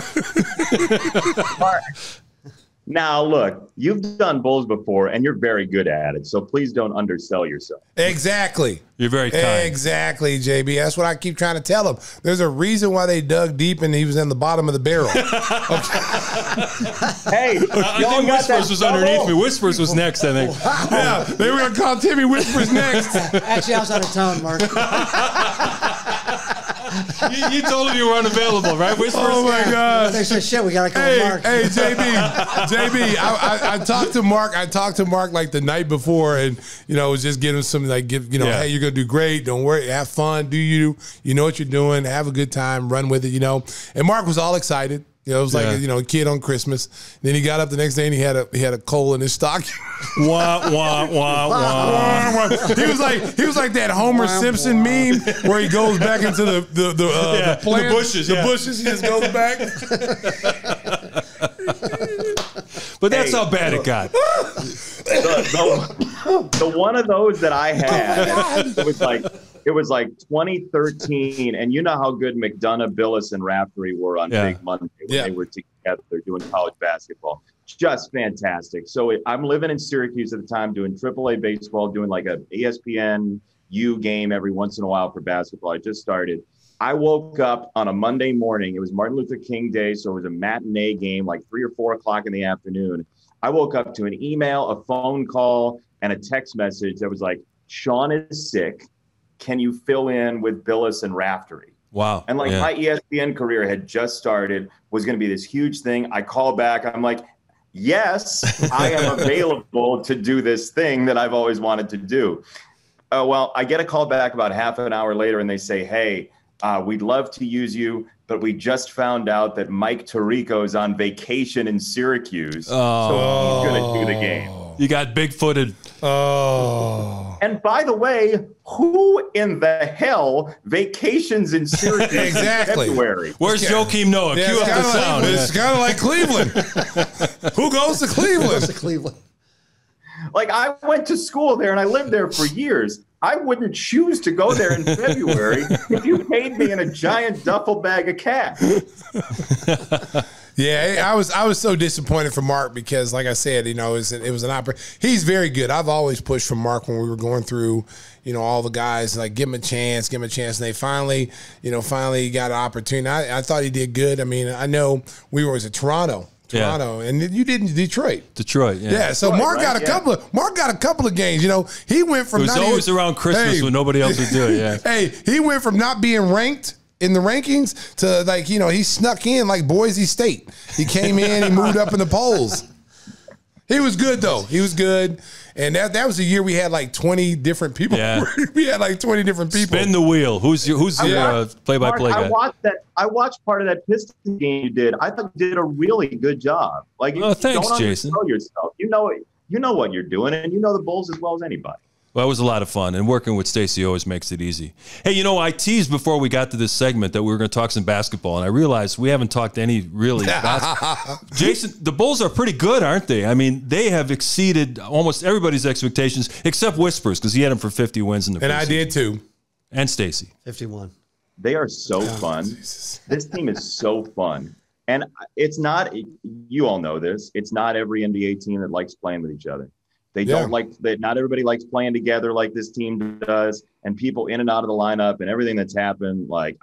Now, look, you've done Bulls before, and you're very good at it, so please don't undersell yourself. Exactly. You're very kind. Exactly, JB. That's what I keep trying to tell them. There's a reason why they dug deep and he was in the bottom of the barrel. Hey, I think Whispers was underneath me. Whispers was next, I think. Yeah, they were going to call Timmy Whispers next. Actually, I was out of town, Mark. You told him you were unavailable, right, Whispers? Oh, my God. They said, shit, we got to call Mark. Hey, JB, I talked to Mark. I talked to Mark like the night before, and, was just giving him some, hey, you're going to do great. Don't worry. Have fun. Do you know what you're doing. Have a good time. Run with it, And Mark was all excited. It was like a kid on Christmas. Then he got up the next day and he had a coal in his stocking. Wah wah wah wah. He was like that Homer Simpson meme where he goes back into the plant, the bushes. The bushes. He just goes back. But that's how bad it got. the one of those that I had, it was like 2013, and you know how good McDonough, Billis, and Raftery were on Big Monday when they were together doing college basketball. Just fantastic. So I'm living in Syracuse at the time, doing AAA baseball, doing like a ESPN U game every once in a while for basketball. I just started. I woke up on a Monday morning. It was Martin Luther King Day, so it was a matinee game, like 3 or 4 o'clock in the afternoon. I woke up to an email, a phone call, and a text message that was like, Sean is sick. Can you fill in with Billis and Raftery? Wow. And like my ESPN career had just started, was going to be this huge thing. I call back. I'm like, yes, I am available to do this thing that I've always wanted to do. Well, I get a call back about half an hour later, and they say, hey, we'd love to use you, but we just found out that Mike Tirico is on vacation in Syracuse. So he's going to do the game. You got big-footed. Oh. And by the way, who in the hell vacations in Syracuse in February? Where's Joakim Noah? Cue up the sound. It's kind of like Cleveland. Who goes to Cleveland? Like, I went to school there and I lived there for years. I wouldn't choose to go there in February if you paid me in a giant duffel bag of cash. Yeah, I was so disappointed for Mark because, like I said, it was an opportunity. He's very good. I've always pushed for Mark when we were going through, all the guys, like, give him a chance. And they finally got an opportunity. I thought he did good. I mean, I know we were at Toronto, and you did in Detroit. Yeah. So Mark got a couple of games. He went from it was always around Christmas when nobody else would do it. Yeah. Hey, he went from not being ranked in the rankings to he snuck in like Boise State. He came in, he moved up in the polls. He was good though. He was good. And that was the year we had like 20 different people. Yeah. We had like 20 different people. Spin the wheel. Who's your play-by-play guy? I watched part of that Pistons game you did. I thought you did a really good job. Like, thanks, Jason. Yourself. You know what you're doing, and you know the Bulls as well as anybody. Well, it was a lot of fun, and working with Stacey always makes it easy. Hey, I teased before we got to this segment that we were going to talk some basketball, and I realized we haven't talked any really basketball. Jason, the Bulls are pretty good, aren't they? I mean, they have exceeded almost everybody's expectations, except Whispers, because he had them for 50 wins in the preseason. And I did too. And Stacey. 51. They are so fun. Jesus. This team is so fun. And it's not, you all know this, it's not every NBA team that likes playing with each other. They don't like that. Not everybody likes playing together like this team does, and people in and out of the lineup and everything that's happened. Like,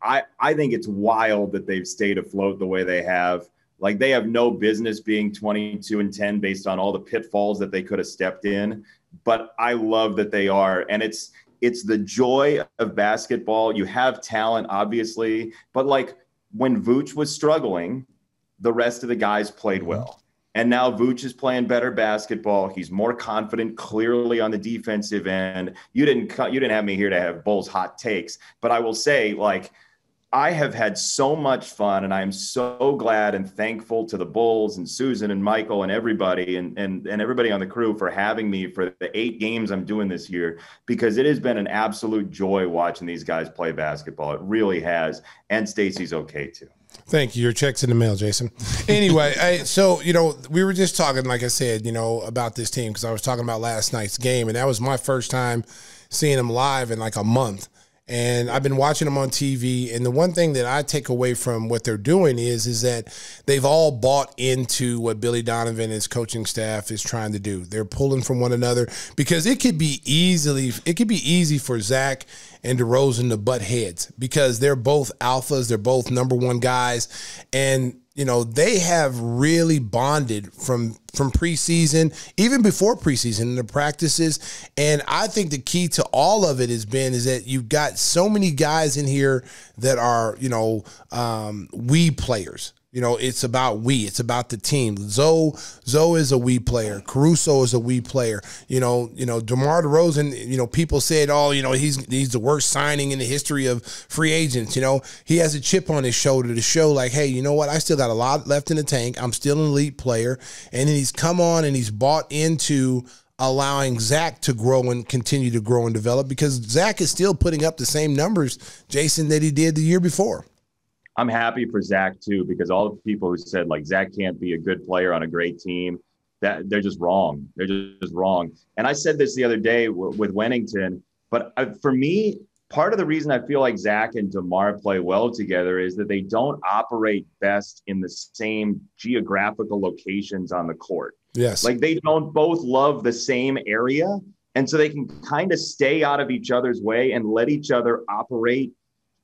I think it's wild that they've stayed afloat the way they have. Like, they have no business being 22-10 based on all the pitfalls that they could have stepped in. But I love that they are, and it's the joy of basketball. You have talent, obviously, but like when Vooch was struggling, the rest of the guys played well. And now Vooch is playing better basketball. He's more confident, clearly on the defensive end. You didn't have me here to have Bulls hot takes, but I will say, like, I have had so much fun, and I am so glad and thankful to the Bulls and Susan and Michael and everybody and everybody on the crew for having me for the 8 games I'm doing this year, because it has been an absolute joy watching these guys play basketball. It really has. And Stacey's okay too. Thank you. Your check's in the mail, Jason. Anyway, so, we were just talking, like I said, about this team because I was talking about last night's game, and that was my first time seeing them live in like a month. And I've been watching them on TV, and the one thing that I take away from what they're doing is that they've all bought into what Billy Donovan and his coaching staff is trying to do. They're pulling from one another because it could be easy for Zach and DeRozan to butt heads because they're both alphas, they're both number one guys, and they have really bonded from preseason, even before preseason in the practices. And I think the key to all of it is that you've got so many guys in here that are, we players. It's about it's about the team. Zoe is a we player. Caruso is a we player. DeMar DeRozan, people said, he's the worst signing in the history of free agents. He has a chip on his shoulder to show like, hey, you know what? I still got a lot left in the tank. I'm still an elite player. And then he's come on and he's bought into allowing Zach to grow and continue to grow and develop because Zach is still putting up the same numbers, Jason, that he did the year before. I'm happy for Zach too, because all the people who said like Zach can't be a good player on a great team, that they're just wrong. They're just wrong. And I said this the other day with Wennington, but for me, part of the reason I feel like Zach and DeMar play well together is that they don't operate best in the same geographical locations on the court. Yes. Like they don't both love the same area. And so they can kind of stay out of each other's way and let each other operate.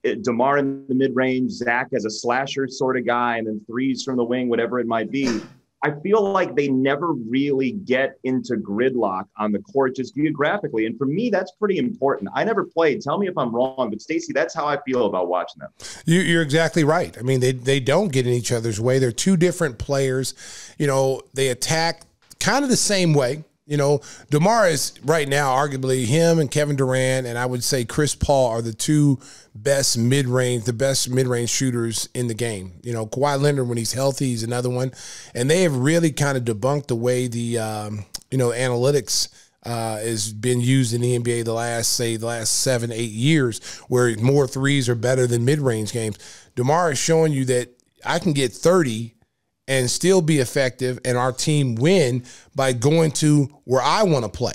DeMar in the mid-range, Zach as a slasher sort of guy, and then threes from the wing, whatever it might be. I feel like they never really get into gridlock on the court just geographically. And for me, that's pretty important. I never played. Tell me if I'm wrong, but Stacey, that's how I feel about watching them. You're exactly right. I mean, they don't get in each other's way. They're two different players. You know, they attack kind of the same way. You know, DeMar is right now arguably him and Kevin Durant, and I would say Chris Paul are the two best mid-range shooters in the game. You know, Kawhi Leonard, when he's healthy, he's another one. And they have really kind of debunked the way the, analytics has been used in the NBA the last 7-8 years, where more threes are better than mid-range games. DeMar is showing you that I can get 30 and still be effective, and our team win by going to where I want to play.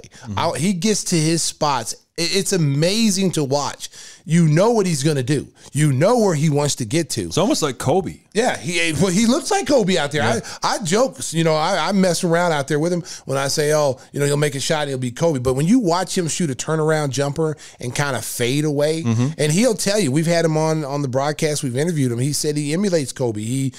He gets to his spots. It's amazing to watch. You know what he's going to do. You know where he wants to get to. It's almost like Kobe. Yeah, he looks like Kobe out there. Yeah. I joke, I mess around out there with him when I say, he'll make a shot and he'll be Kobe. But when you watch him shoot a turnaround jumper and kind of fade away, and he'll tell you, we've had him on the broadcast, we've interviewed him. He said he emulates Kobe. He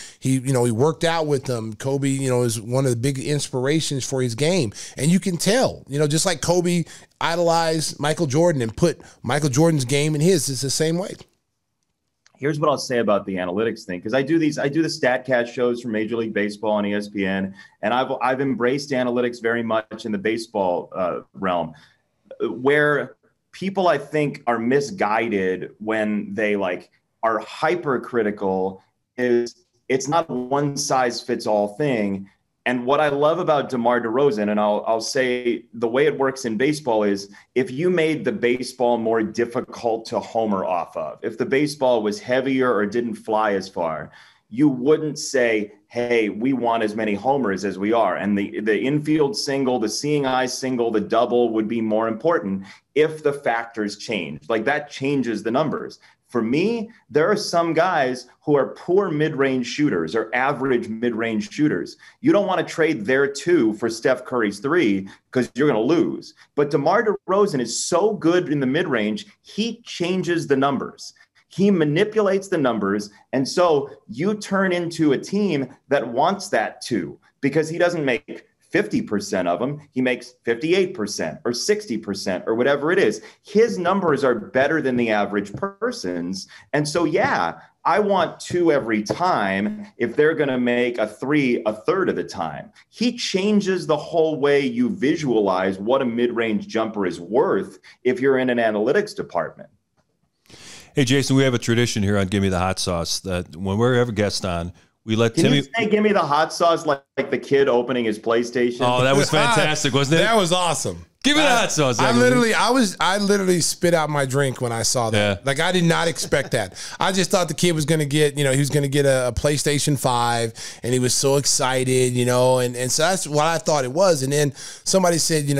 worked out with them. Kobe, is one of the big inspirations for his game. And you can tell, just like Kobe idolized Michael Jordan and put Michael Jordan's game in his, it's the same way. Here's what I'll say about the analytics thing, because I do the StatCast shows for Major League Baseball on ESPN, and I've embraced analytics very much in the baseball realm, where people I think are misguided when they are hypercritical. Is it's not a one size fits all thing. And what I love about DeMar DeRozan, and I'll say the way it works in baseball is if you made the baseball more difficult to homer off of, if the baseball was heavier or didn't fly as far, you wouldn't say, hey, we want as many homers as we are. And the infield single, the seeing eye single, the double would be more important if the factors change. Like that changes the numbers. For me, there are some guys who are poor mid-range shooters or average mid-range shooters. You don't want to trade their 2 for Steph Curry's 3 because you're going to lose. But DeMar DeRozan is so good in the mid-range, he changes the numbers. He manipulates the numbers. And so you turn into a team that wants that 2 because he doesn't make 50% of them, he makes 58% or 60% or whatever it is. His numbers are better than the average person's. And so, yeah, I want 2 every time if they're going to make a 3 a third of the time. He changes the whole way you visualize what a mid-range jumper is worth if you're in an analytics department. Hey, Jason, we have a tradition here on Gimme the Hot Sauce that when we have a guest on, we let Can Timmy. you say, give me the hot sauce like the kid opening his PlayStation? Oh, that was fantastic, wasn't it? That was awesome. Give me the hot sauce. I literally spit out my drink when I saw that. Yeah. Like I did not expect that. I just thought the kid was going to get, he was going to get a PlayStation 5 and he was so excited, and so that's what I thought it was. And then somebody said, you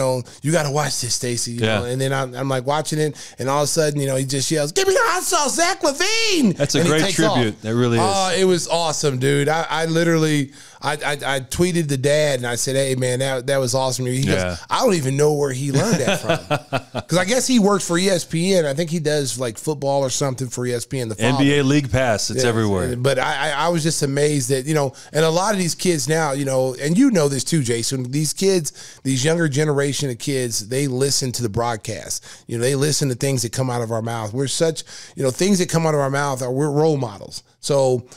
got to watch this, Stacey, you know, and then I'm like watching it and all of a sudden, he just yells, give me the hot sauce, Zach LaVine. That's a great tribute. That really is. Oh, it was awesome, dude. I literally tweeted the dad and I said, hey man, that was awesome. He goes, I don't even know where he learned that from. Because I guess he works for ESPN. I think he does like football or something for ESPN. The NBA League Pass. It's everywhere. But I was just amazed that, and a lot of these kids now, and this too, Jason, these kids, these younger generation of kids, they listen to the broadcast. They listen to things that come out of our mouth. We're such, things that come out of our mouth we're role models. So,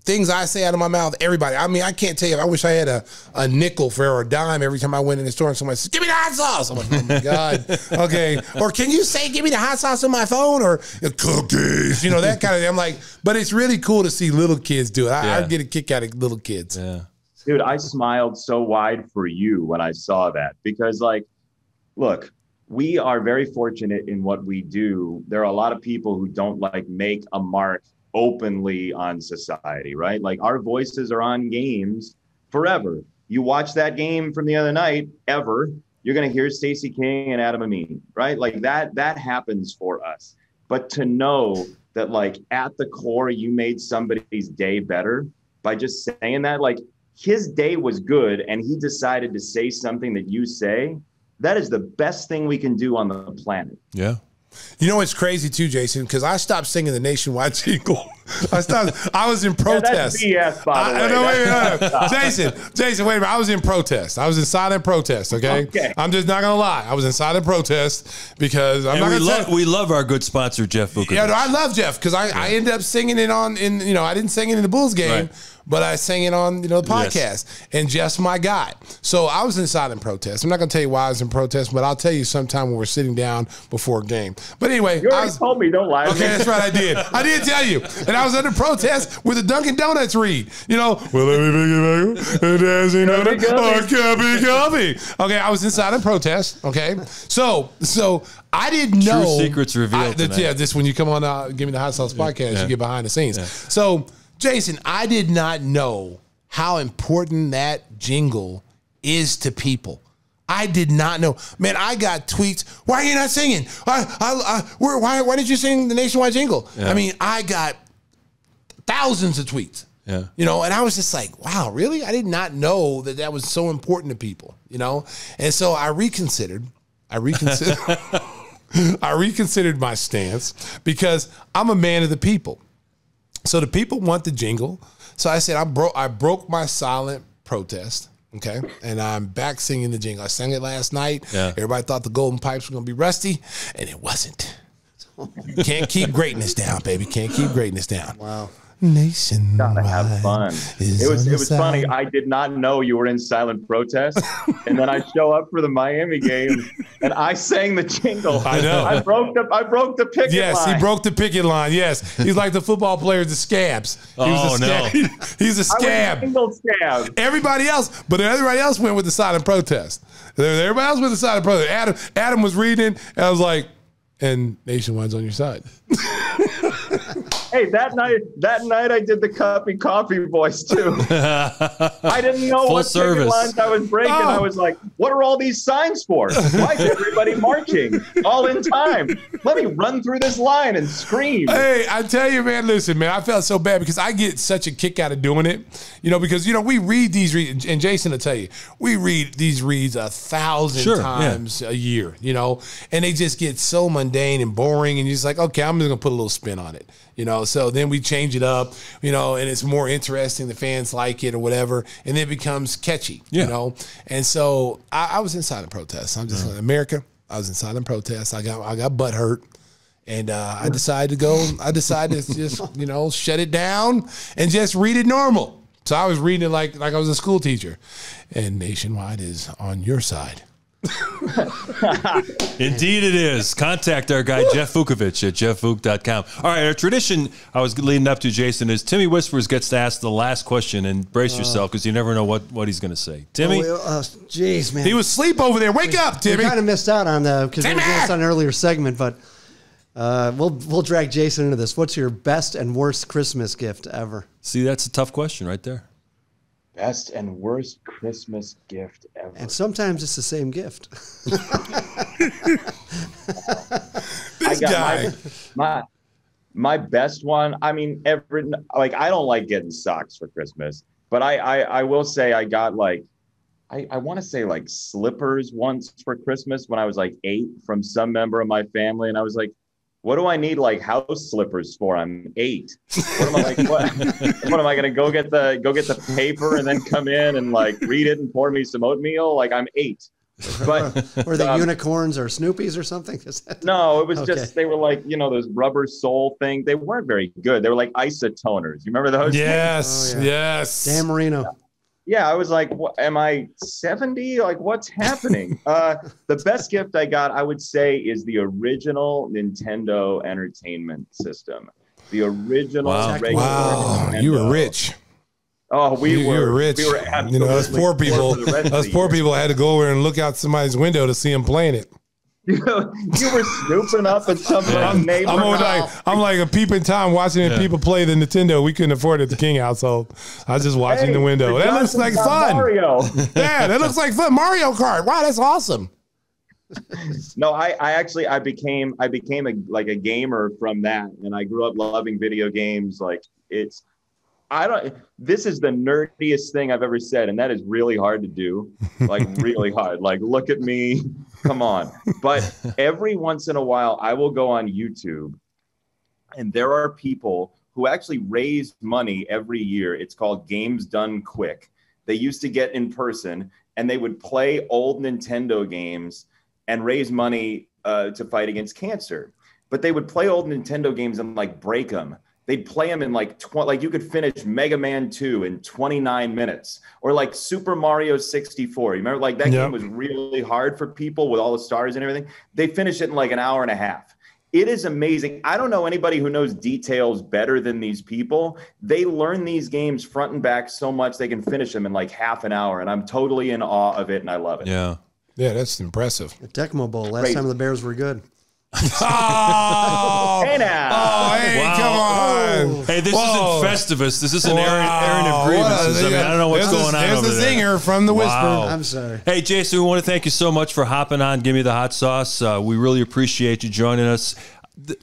things I say out of my mouth, everybody. I mean, I can't tell you. I wish I had a nickel or a dime every time I went in the store and somebody says, give me the hot sauce. I'm like, oh my God. Okay. Or can you say, give me the hot sauce on my phone or cookies, that kind of thing. I'm like, but it's really cool to see little kids do it. I get a kick out of little kids. Yeah. Dude, I smiled so wide for you when I saw that because look, we are very fortunate in what we do. There are a lot of people who don't make a mark openly on society, right? Like our voices are on games forever. you watch that game from the other night ever, you're going to hear Stacey King and Adam Amin, right? Like that happens for us. But to know that like at the core, you made somebody's day better by just saying that, like his day was good and he decided to say something that you say, that is the best thing we can do on the planet. Yeah. You know what's crazy too, Jason? Because I stopped singing the nationwide jingle. I was in protest. Yeah, that's BS, by the way. No. Jason, wait a minute. I was in protest. I was in silent protest. Okay. I'm just not gonna lie. I was in silent protest because we love our good sponsor Jeff Vukovic. Yeah, no, I love Jeff because I ended up singing it I didn't sing it in the Bulls game. Right. But I sang it on, the podcast, and Jeff's my guy. So I was in silent protest. I'm not going to tell you why I was in protest, but I'll tell you sometime when we're sitting down before a game. But anyway. You already told me, don't lie to me. Okay, that's right, I did. I did tell you. And I was under protest with a Dunkin' Donuts read. Well, let me pick it back. A dancing donut or cuppy coffee. Okay, I was in silent protest, okay? So I didn't know. True secrets revealed tonight. Yeah, this when you come on Gimme the Hot Sauce podcast, you get behind the scenes. Yeah. So, Jason, I did not know how important that jingle is to people. I did not know. Man, I got tweets. Why are you not singing? Why did you sing the nationwide jingle? Yeah. I mean, I got thousands of tweets. Yeah. And I was just like, wow, really? I did not know that was so important to people, And so I reconsidered. I reconsidered my stance because I'm a man of the people. So the people want the jingle. So I said, I broke my silent protest, okay? And I'm back singing the jingle. I sang it last night. Yeah. Everybody thought the golden pipes were going to be rusty, and it wasn't. Can't keep greatness down, baby. Can't keep greatness down. Wow. Nationwide. Gotta have fun. It was funny. I did not know you were in silent protest, and then I show up for the Miami game, and I sang the jingle. I know. I broke the picket line. Yes, he broke the picket line. Yes, he's like the football players, the scabs. He's a scab. Single scab. Everybody else went with the silent protest. Everybody else went with the silent protest. Adam was reading, and I was like, and Nationwide's on your side. Hey, that night I did the cuppy coffee voice too. I didn't know what picket lines I was breaking. I was like, what are all these signs for? Why is everybody marching all in time? Let me run through this line and scream. Hey, I tell you, man, listen, man, I felt so bad because I get such a kick out of doing it. Because, we read these reads, and Jason will tell you, we read these reads 1,000 times a year, and they just get so mundane and boring, and you're just like, okay, I'm just going to put a little spin on it. So then we change it up, and it's more interesting. The fans like it or whatever, and then it becomes catchy, And so I was in silent protest. I'm just like, America, I was in silent protest. I got butt hurt, and I decided to just, shut it down and just read it normal. So I was reading it like I was a school teacher, and Nationwide is on your side. Indeed it is. Contact our guy Jeff Vukovic at jeffvuk.com. All right, our tradition I was leading up to, Jason, is Timmy Whispers gets to ask the last question, and brace yourself because you never know what he's going to say. Timmy? Jeez, man. He was asleep over there. Wake up, Timmy. We kind of missed out on that because we were doing on an earlier segment, but we'll drag Jason into this. What's your best and worst Christmas gift ever? See, that's a tough question right there. Best and worst Christmas gift ever. And sometimes it's the same gift. This guy. My best one, I mean, I don't like getting socks for Christmas, but I will say I got I want to say slippers once for Christmas when I was 8 from some member of my family. And I was like, what do I need house slippers for? I'm 8. What am I what am I gonna go get the paper and then come in and read it and pour me some oatmeal? I'm 8. But were they unicorns or Snoopies or something? No, it was just they were those rubber sole thing. They weren't very good. They were isotoners. You remember those? Yes, yes. Dan Marino. Yeah, I was like, what, am I 70? What's happening? The best gift I got, I would say, is the original Nintendo Entertainment System. The original regular Nintendo. You were rich. Oh, we were rich. We were us poor people had to go over and look out somebody's window to see him playing it. You were snooping up at somebody's neighbor. I'm like a peeping Tom watching people play the Nintendo. We couldn't afford it at the King household. I was just watching the window. That looks like fun. Mario. Yeah, that looks like fun. Mario Kart. Wow, that's awesome. No, I became a gamer from that, and I grew up loving video games. This is the nerdiest thing I've ever said, and that is really hard to do. Like really hard. Like, look at me. Come on. But every once in a while, I will go on YouTube, and there are people who actually raise money every year. It's called Games Done Quick. They used to get in person, and they would play old Nintendo games and raise money to fight against cancer. But they would play old Nintendo games and like break them. They'd play them in like you could finish Mega Man 2 in 29 minutes, or like Super Mario 64. You remember, like that game was really hard for people with all the stars and everything. They finished it in like an hour and a half. It is amazing. I don't know anybody who knows details better than these people. They learn these games front and back so much they can finish them in like half an hour, and I'm totally in awe of it, and I love it. Yeah, that's impressive. The Tecmo Bowl. Last time the Bears were good. Oh, hey now! Oh, hey, come on! Hey, this isn't Festivus. This isn't Aaron of Grievances. I don't know what's going on over there. There's the zinger from the Whisper. I'm sorry. Hey, Jason, we want to thank you so much for hopping on. Give me the hot sauce. We really appreciate you joining us.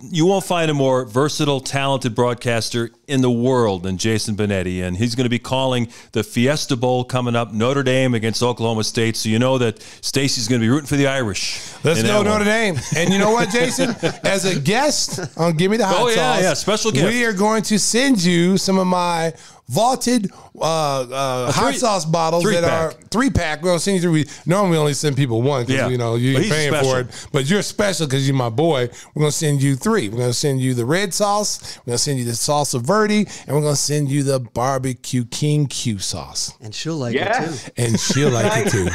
You won't find a more versatile, talented broadcaster in the world than Jason Benetti, and he's going to be calling the Fiesta Bowl coming up, Notre Dame against Oklahoma State, so you know that Stacey's going to be rooting for the Irish. Let's go Notre Dame. And you know what, Jason? As a guest on Give Me the Hot Sauce, special gift. We are going to send you some of my vaulted hot sauce bottles that are 3-pack. We're going to send you 3. Normally we only send people 1 because you're paying for it. But you're special because you're my boy. We're going to send you 3. We're going to send you the red sauce. We're going to send you the salsa verde. And we're going to send you the barbecue King Q sauce. And she'll like it too. And she'll like it too.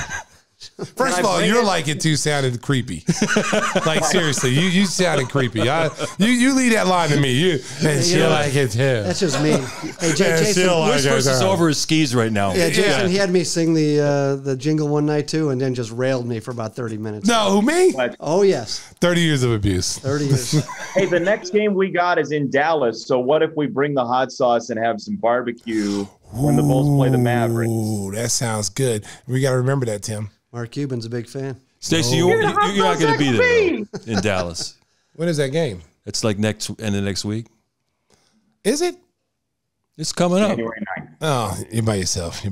First of all, you're like it too sounded creepy. Like seriously, you sounded creepy. You leave that line to me. And she'll like it too. That's just me. Hey, Jason, Whisper's is over his skis right now. Yeah, Jason, he had me sing the jingle one night too, and then just railed me for about 30 minutes. No, who, me? Oh yes, 30 years of abuse. 30 years. Hey, the next game we got is in Dallas. So what if we bring the hot sauce and have some barbecue when the Bulls play the Mavericks? Ooh, that sounds good. We got to remember that, Tim. Mark Cuban's a big fan. Stacey, you're not going to be there though, in Dallas. When is that game? It's like end of next week. Is it? It's coming up. January 9th. Oh, you're by yourself.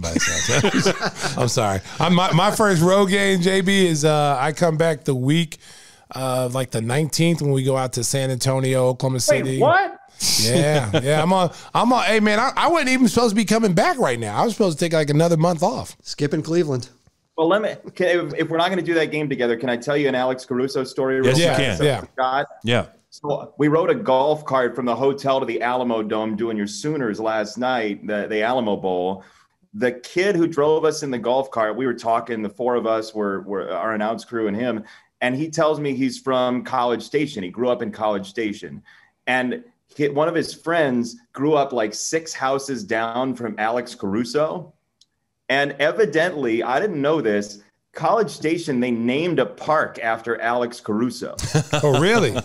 I'm sorry. My first road game, JB, is I come back the week of like the 19th when we go out to San Antonio, Oklahoma City. Wait, what? Yeah. I'm on. Hey man, I wasn't even supposed to be coming back right now. I was supposed to take like another month off. Skipping Cleveland. Well, if we're not going to do that game together, can I tell you an Alex Caruso story? Yes, you can. Yeah. So we rode a golf cart from the hotel to the Alamo Dome doing your Sooners last night, the Alamo Bowl. The kid who drove us in the golf cart, we were talking, the 4 of us were our announce crew and him, and he tells me he's from College Station. He grew up in College Station. And one of his friends grew up like 6 houses down from Alex Caruso. And evidently, I didn't know this, College Station, they named a park after Alex Caruso. Oh, really?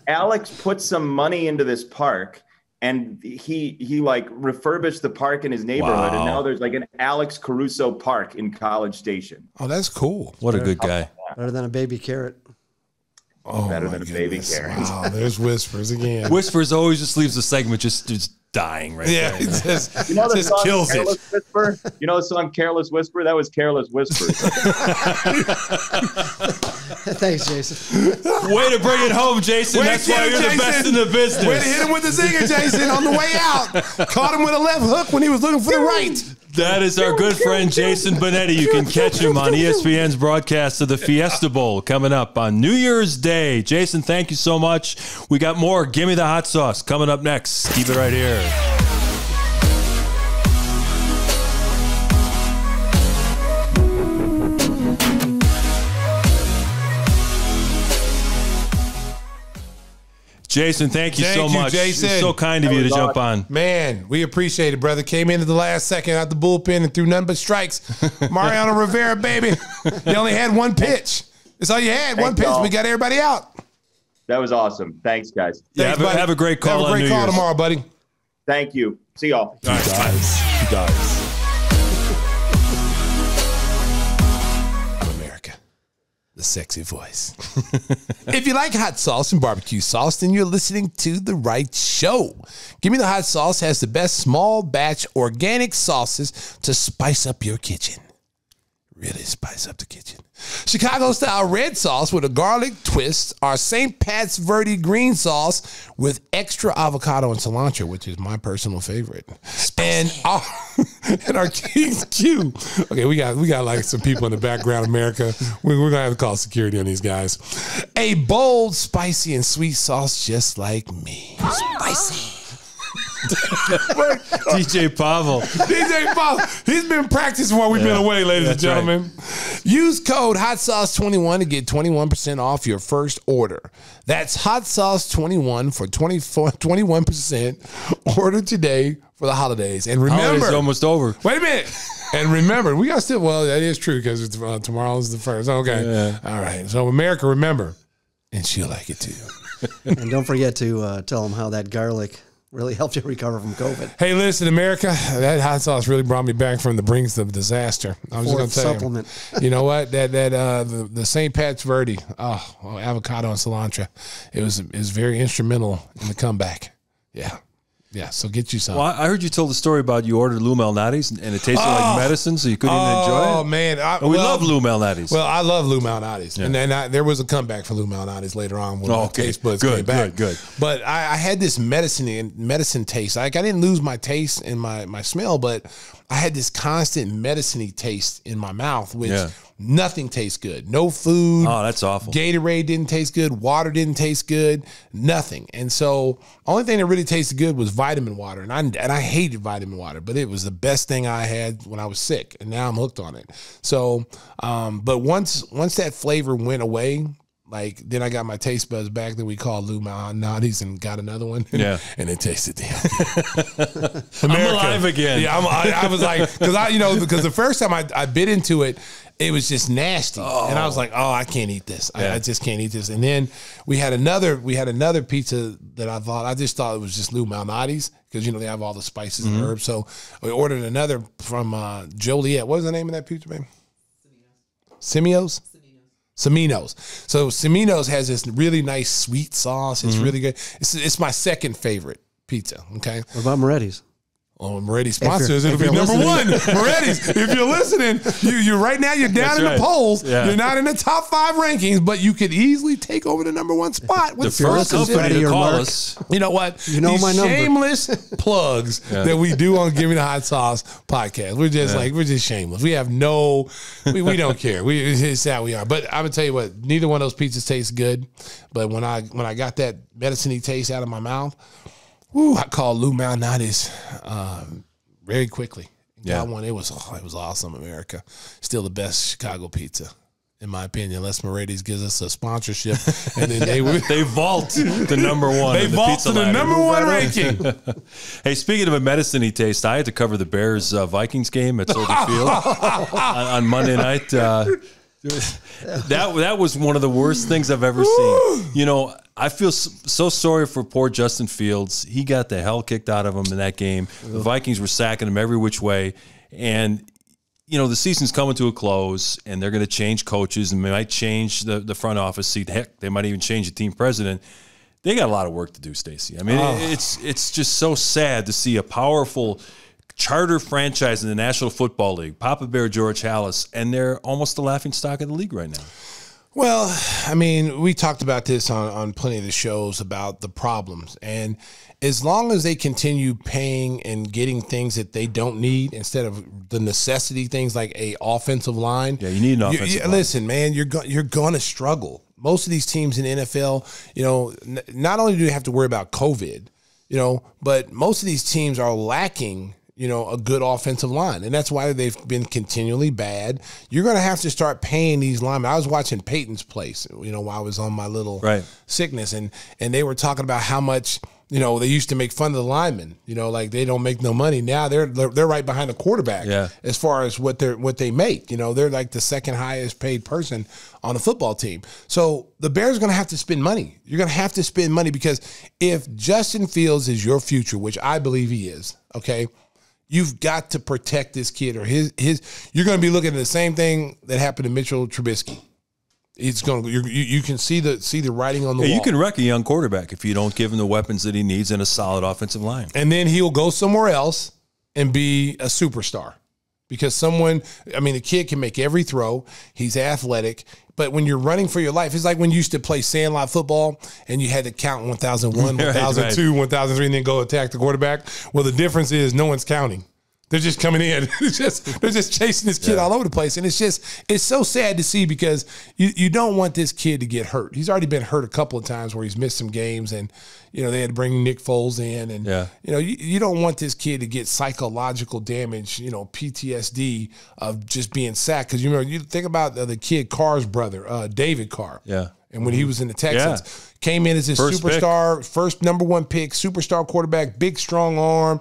Alex put some money into this park, and he like refurbished the park in his neighborhood. Wow. And now there's like an Alex Caruso park in College Station. Oh, that's cool. What a good guy. Better than a baby carrot. Oh, better than a baby carrot. Wow, there's Whispers again. Whispers always just leaves the segment just dying right there. It just kills it. Whisper? You know the song Careless Whisper? That was Careless Whisper. Thanks, Jason. Way to bring it home, Jason. That's why you're the best in the business. Way to hit him with the zinger, Jason, on the way out. Caught him with a left hook when he was looking for the right. That is our good friend Jason Benetti. You can catch him on ESPN's broadcast of the Fiesta Bowl coming up on New Year's Day. Jason, thank you so much. We got more Gimme the Hot Sauce coming up next. Keep it right here. Jason, thank you so much. Jason. It's so kind of you to jump on. Man, we appreciate it, brother. Came in at the last second out the bullpen and threw none but strikes. Mariano Rivera, baby. They only had 1 pitch. It's all you had. Thanks, one pitch. y'all. We got everybody out. That was awesome. Thanks, guys. Yeah, Thanks, have a great call. Have a great call tomorrow, buddy. Thank you. See y'all. He does. America, the sexy voice. If you like hot sauce and barbecue sauce, then you're listening to the right show. Gimme the Hot Sauce has the best small batch organic sauces to spice up your kitchen. Really spice up the kitchen. Chicago-style red sauce with a garlic twist, our St. Pat's Verde green sauce with extra avocado and cilantro, which is my personal favorite. And our King's Q. Okay, we got like some people in the background, America. We're going to have to call security on these guys. A bold, spicy, and sweet sauce just like me. Spicy. DJ Pavel. DJ Pavel. He's been practicing while we've been away, ladies and gentlemen. Right. Use code HOTSAUCE21 to get 21% off your first order. That's HOTSAUCE21 for 21%. Order today for the holidays. And remember, it's almost over. Wait a minute. And remember, we got still, well, that is true because tomorrow's the first. Okay. Yeah. All right. So, America, remember, and she'll like it too. And don't forget to tell them how that garlic really helped you recover from COVID. Hey, listen, America, that hot sauce really brought me back from the brink of disaster. I was just going to tell supplement. You know what? The St. Pat's Verde, avocado and cilantro, it was very instrumental in the comeback. Yeah. Yeah, so get you some. Well, I heard you told the story about you ordered Lou Malnati's and it tasted like medicine, so you couldn't even enjoy it. Oh, man. We love Lou Malnati's. Well, I love Lou Malnati's. Yeah. And then there was a comeback for Lou Malnati's later on when my taste buds came back. Good. But I had this medicine taste. Like, I didn't lose my taste and my smell, but I had this constant medicine-y taste in my mouth, which nothing tastes good. No food. Oh, that's awful. Gatorade didn't taste good. Water didn't taste good. Nothing. And so only thing that really tasted good was vitamin water. And I hated vitamin water, but it was the best thing I had when I was sick. And now I'm hooked on it. So, but once that flavor went away, like, then I got my taste buds back that we called Lou Malnati's and got another one. Yeah. And it tasted damn good. I'm alive again. Yeah, I was like, because the first time I bit into it, it was just nasty. Oh. And I was like, I can't eat this. I just can't eat this. And then we had another pizza that I just thought it was just Lou Malnati's because, they have all the spices and herbs. So we ordered another from Joliet. What was the name of that pizza, baby? Semio's? Semino's. So Semino's has this really nice sweet sauce. It's really good. It's my second favorite pizza. Okay. What about Moretti's? Oh, Moretti's sponsors. It'll be number one. Moretti's. If you're listening, you right now you're down in the polls. Yeah. You're not in the top 5 rankings, but you could easily take over the number 1 spot with the first company to call us. You know what? You know these my number. Shameless plugs that we do on Gimme the Hot Sauce podcast. We're just we're just shameless. We have we don't care. It's how we are. But I'm gonna tell you what, neither one of those pizzas tastes good. But when I got that medicine-y taste out of my mouth, I called Lou Malnati's very quickly. Got one. It was awesome, America. Still the best Chicago pizza, in my opinion, unless Moretti's gives us a sponsorship. And then they vault to number 1. They vault to the number 1 ranking. Hey, speaking of a medicine-y taste, I had to cover the Bears-Vikings game at Soldier Field on Monday night. That was one of the worst things I've ever seen. I feel so sorry for poor Justin Fields. He got the hell kicked out of him in that game. The Vikings were sacking him every which way. And, the season's coming to a close, and they're going to change coaches, and they might change the front office seat. Heck, they might even change the team president. They got a lot of work to do, Stacey. I mean, it's just so sad to see a powerful charter franchise in the National Football League, Papa Bear George Halas, and they're almost the laughingstock of the league right now. Well, I mean, we talked about this on plenty of the shows about the problems. And as long as they continue paying and getting things that they don't need instead of the necessity things like a offensive line. Yeah, you need an offensive line. Listen, man, you're going to struggle. Most of these teams in the NFL, not only do they have to worry about COVID, but most of these teams are lacking a good offensive line. And that's why they've been continually bad. You're going to have to start paying these linemen. I was watching Peyton's Place, while I was on my little sickness. And they were talking about how much, You know, they used to make fun of the linemen. You know, like they don't make no money. Now they're right behind the quarterback as far as what they make. You know, they're like the second highest paid person on the football team. So the Bears are going to have to spend money. You're going to have to spend money because if Justin Fields is your future, which I believe he is, okay, you've got to protect this kid or his. You're going to be looking at the same thing that happened to Mitchell Trubisky. It's going. You can see the writing on the wall. You can wreck a young quarterback if you don't give him the weapons that he needs and a solid offensive line. And then he'll go somewhere else and be a superstar because the kid can make every throw. He's athletic. But when you're running for your life, it's like when you used to play sandlot football and you had to count 1001, 1002, 1003, and then go attack the quarterback. Well, the difference is no one's counting. They're just coming in. They're just chasing this kid all over the place. And it's so sad to see because you don't want this kid to get hurt. He's already been hurt a couple of times where he's missed some games and, you know, they had to bring Nick Foles in. And, you know, you don't want this kid to get psychological damage, you know, PTSD of just being sacked. Because, you know, you think about the kid Carr's brother, David Carr. Yeah. And when he was in the Texans, came in as his superstar, first #1 pick, superstar quarterback, big, strong arm,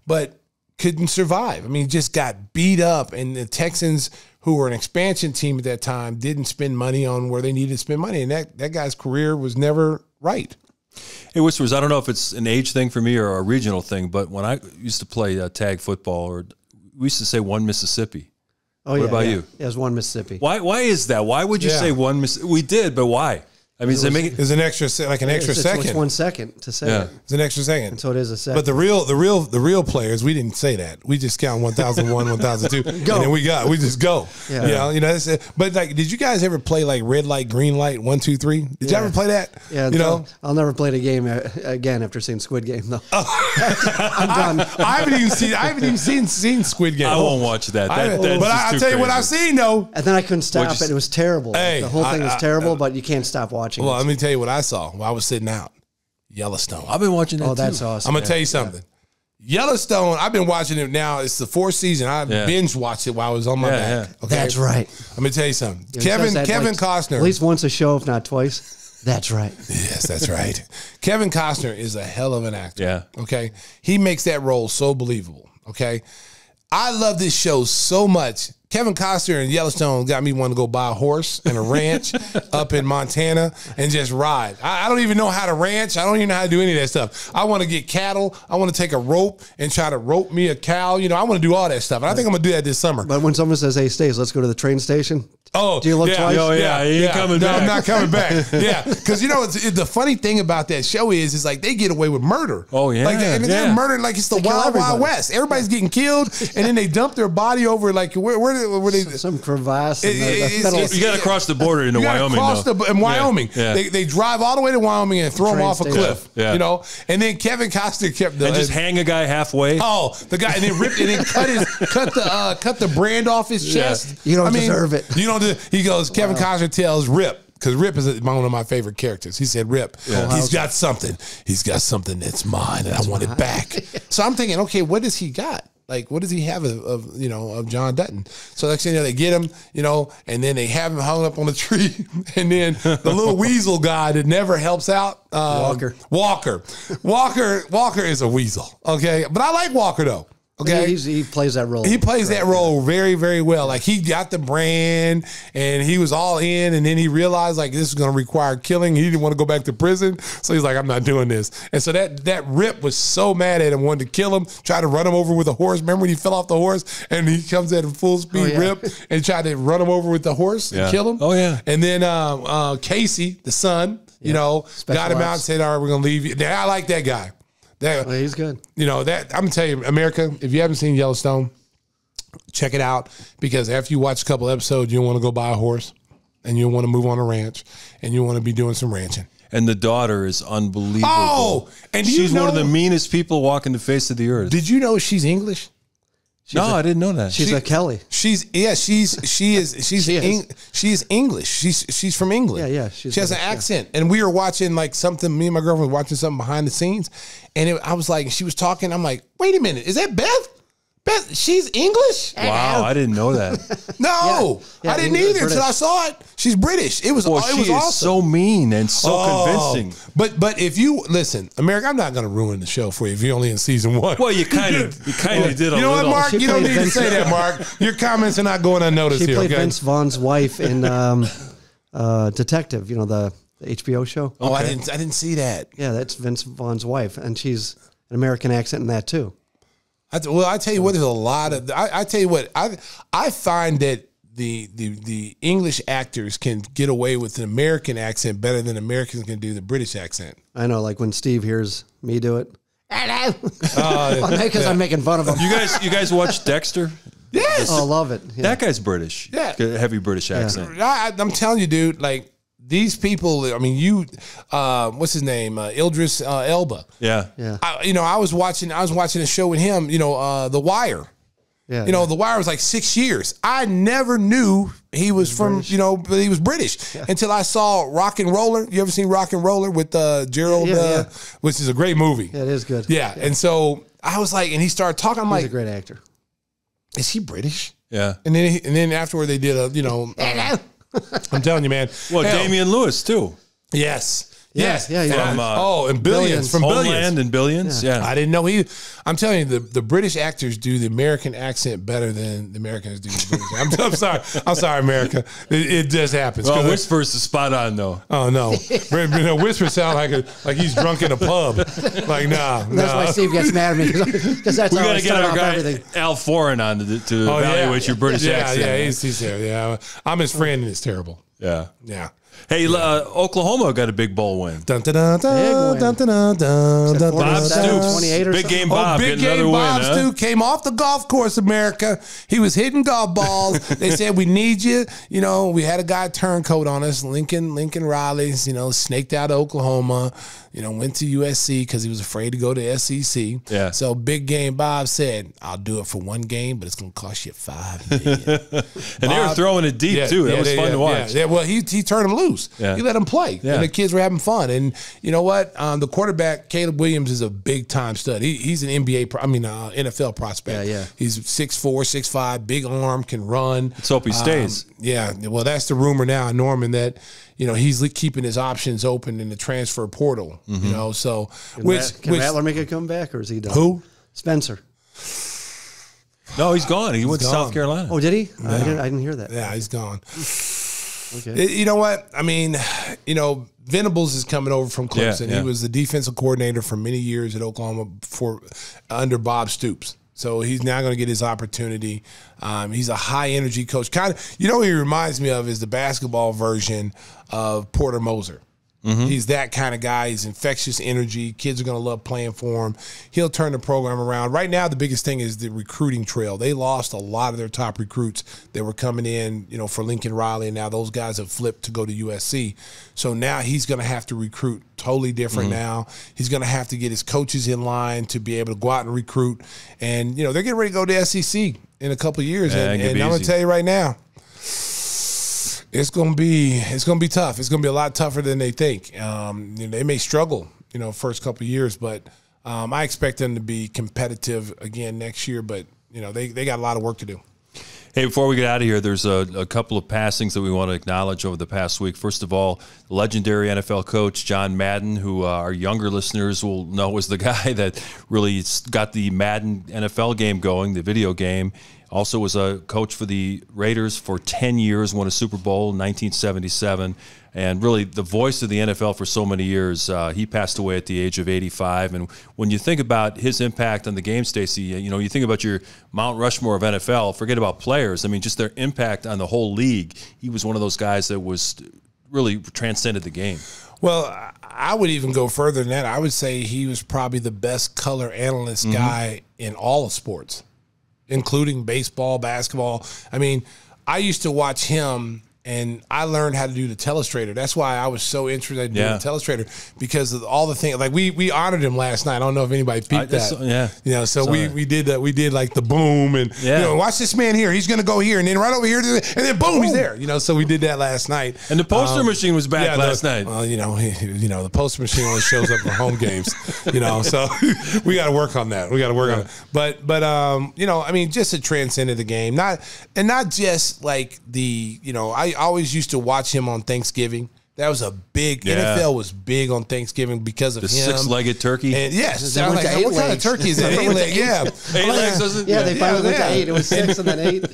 but couldn't survive. I mean, just got beat up. And the Texans, who were an expansion team at that time, didn't spend money on where they needed to spend money. And that guy's career was never right. Hey, Whispers, I don't know if it's an age thing for me or a regional thing, but when I used to play tag football, we used to say one Mississippi. Oh, what about you? Yeah, it was one Mississippi. Why is that? Why would you say one Mississippi? We did, but why? I mean, it's an extra second. It's 1 second to say it. It's an extra second. And so it is a second. But the real players, we didn't say that. We just count 1001, 1002, and then we just go. Yeah. You know. But like, did you guys ever play like red light, green light, 1, 2, 3? Did you ever play that? Yeah. You know, I'll never play the game again after seeing Squid Game though. I'm done. I haven't even seen Squid Game. I won't watch that. But I'll tell you what I've seen though. And then I couldn't stop it. It was terrible. Hey, the whole thing was terrible, but you can't stop watching. Well, let me tell you what I saw while I was sitting out. Yellowstone. I've been watching that too. Oh, that's awesome. I'm going to tell you something. Yellowstone, I've been watching it now. It's the 4th season. I binge watched it while I was on my back. Okay? That's right. Let me tell you something. Kevin Costner. At least once a show, if not twice. That's right. Yes, that's right. Kevin Costner is a hell of an actor. Yeah. Okay. He makes that role so believable. Okay. I love this show so much. Kevin Costner in Yellowstone got me wanting to go buy a horse and a ranch up in Montana and just ride. I don't even know how to ranch. I don't even know how to do any of that stuff. I want to get cattle. I want to take a rope and try to rope me a cow. You know, I want to do all that stuff. And I think I'm going to do that this summer. But when someone says, hey, Stace, let's go to the train station. Oh, do you look twice? Oh, yeah. You ain't coming back. I'm not coming back. Yeah. Because, you know, the funny thing about that show is like they get away with murder. Oh, yeah. Like they're murdering like it's the Wild West. Everybody's getting killed, and then they dump their body over like where they some crevasse. You got to cross the border into Wyoming. In Wyoming, they drive all the way to Wyoming and throw him off a cliff. Yeah. You know, and then Kevin Costner kept just hang a guy halfway. Oh, the guy, and then cut the brand off his chest. You don't deserve it. You don't. He goes. Kevin Costner tells Rip. Because Rip is one of my favorite characters. He said, Rip, he's got something. He's got something that's mine, and I want it back. So I'm thinking, okay, what does he got? Like, what does he have of John Dutton? So next thing you know, they get him, you know, and then they have him hung up on a tree. And then the little weasel guy that never helps out. Walker is a weasel, okay? But I like Walker, though. Okay, he plays that role. He plays that role very, very well. Like he got the brand, and he was all in. And then he realized like this is going to require killing. He didn't want to go back to prison, so he's like, "I'm not doing this." And so that Rip was so mad at him, wanted to kill him, tried to run him over with a horse. Remember when he fell off the horse and he comes at full speed, Rip, and tried to run him over with the horse and kill him. Oh yeah. And then Casey, the son, you know, got him out and said, "All right, we're going to leave you." I like that guy. He's good. You know, I'm going to tell you, America, if you haven't seen Yellowstone, check it out, because after you watch a couple episodes, you'll want to go buy a horse, and you'll want to move on a ranch, and you'll want to be doing some ranching. And the daughter is unbelievable. Oh, and she's one of the meanest people walking the face of the earth. Did you know she's English? I didn't know that. She's a Kelly. She is English. She's from England. Yeah. She has an accent. And we were watching like something, me and my girlfriend were watching something behind the scenes, and I was like, she was talking, I'm like, wait a minute, is that Beth? She's English? Wow, I didn't know that. No, Yeah, I didn't English, either until I saw it. She's British. It was She is awesome. so mean and so convincing. But if you listen, America, I'm not going to ruin the show for you if you're only in season 1. Well, you kind of did a You know what, little. Mark? You don't need to say that, Mark. Your comments are not going unnoticed She here. played Okay? Vince Vaughn's wife in Detective. You know, the HBO show. Oh, I didn't see that. Yeah, that's Vince Vaughn's wife, and she's an American accent in that too. I tell you what, there's a lot of. I tell you what, I find that the English actors can get away with an American accent better than Americans can do the British accent. I know, like when Steve hears me do it. Hello, because I'm making fun of him. You guys watch Dexter? Yes. Oh, love it. Yeah. That guy's British. Yeah. Heavy British accent. I'm telling you, dude. Like these people. I mean, what's his name? Idris Elba. Yeah. Yeah. I was watching a show with him. The Wire. Yeah. The Wire was like 6 years. I never knew he was from, but he was British until I saw Rock and Roller. You ever seen Rock and Roller with Gerald, which is a great movie. Yeah, it is good. Yeah. And so I was like, and he started talking. I'm He's like, a great actor. is he British? Yeah. And then afterward they did I'm telling you, man. Well, Damian Lewis too. Yes. Yes. Yeah. And Billions. From Billions. Homeland and Billions. Yeah. I didn't know I'm telling you, the British actors do the American accent better than the Americans do the British. I'm sorry. I'm sorry, America. It just happens. Well, Whispers is spot on though. Oh no, Whisper sound like he's drunk in a pub. Like That's why Steve gets mad at me because that's We how got I to get start our off guy everything. Al Foreign on to evaluate your British accent. Yeah, he's there. Yeah, I'm his friend, and it's terrible. Yeah. Yeah. Hey, Oklahoma got a big bowl win. Dun, dun, dun, dun, dun, dun, dun, dun, dun, Bob Stoops, 28 or big something? game Bob, big getting another game Bob win. Huh? Stoops came off the golf course, America. He was hitting golf balls. They said, we need you. We had a guy turncoat on us, Lincoln Riley's, snaked out of Oklahoma, went to USC because he was afraid to go to SEC. Yeah. So big game Bob said, I'll do it for one game, but it's going to cost you $5 million. And they were throwing it deep, too. That was fun to watch. Yeah, well, he turned them loose. Yeah. He let them play. Yeah. And the kids were having fun. And you know what? The quarterback, Caleb Williams, is a big-time stud. He's an NFL prospect. Yeah. He's 6'4", 6'5", big arm, can run. Let's hope he stays. Yeah. Well, that's the rumor now, Norman, that he's keeping his options open in the transfer portal. So Can Rattler make a comeback, or is he done? Who? Spencer. No, he's gone. He went to gone. South Carolina. Oh, did he? I didn't hear that. Yeah, he's gone. Okay. You know what? I mean, Venables is coming over from Clemson. Yeah. He was the defensive coordinator for many years at Oklahoma under Bob Stoops. So he's now going to get his opportunity. He's a high energy coach. Kind of, what he reminds me of is the basketball version of Porter Moser. He's that kind of guy. He's infectious energy. Kids are going to love playing for him. He'll turn the program around. Right now, the biggest thing is the recruiting trail. They lost a lot of their top recruits that were coming in, for Lincoln Riley, and now those guys have flipped to go to USC. So now he's going to have to recruit totally different now. He's going to have to get his coaches in line to be able to go out and recruit. And, they're getting ready to go to SEC in a couple of years. And I'm going to tell you right now, it's gonna be tough. It's gonna be a lot tougher than they think. They may struggle, first couple of years, but I expect them to be competitive again next year. But they got a lot of work to do. Hey, before we get out of here, there's a couple of passings that we want to acknowledge over the past week. First of all, legendary NFL coach John Madden, who our younger listeners will know was the guy that really got the Madden NFL game going, the video game. Also was a coach for the Raiders for 10 years, won a Super Bowl in 1977, and really the voice of the NFL for so many years. He passed away at the age of 85. And when you think about his impact on the game, Stacey, you think about your Mount Rushmore of NFL, forget about players. I mean, just their impact on the whole league. He was one of those guys that was really transcended the game. Well, I would even go further than that. I would say he was probably the best color analyst guy in all of sports, including baseball, basketball. I mean, I used to watch him And I learned how to do the telestrator. That's why I was so interested in doing the telestrator, because of all the things. Like we honored him last night. I don't know if anybody peeped that. So we did that. We did like the boom and watch this man here. He's going to go here and then right over here and then boom, he's there. So we did that last night. And the poster machine was back last night. Well, the poster machine only shows up for home games. So we got to work on that. We got to work on it. But I mean, just to transcend the game, not just like I always used to watch him on Thanksgiving. That was a big NFL was big on Thanksgiving because of the him. 6-legged turkey. And yes, what kind of turkey is it? 8-leg, yeah. 8 legs. They finally went to 8. It was 6 and then 8.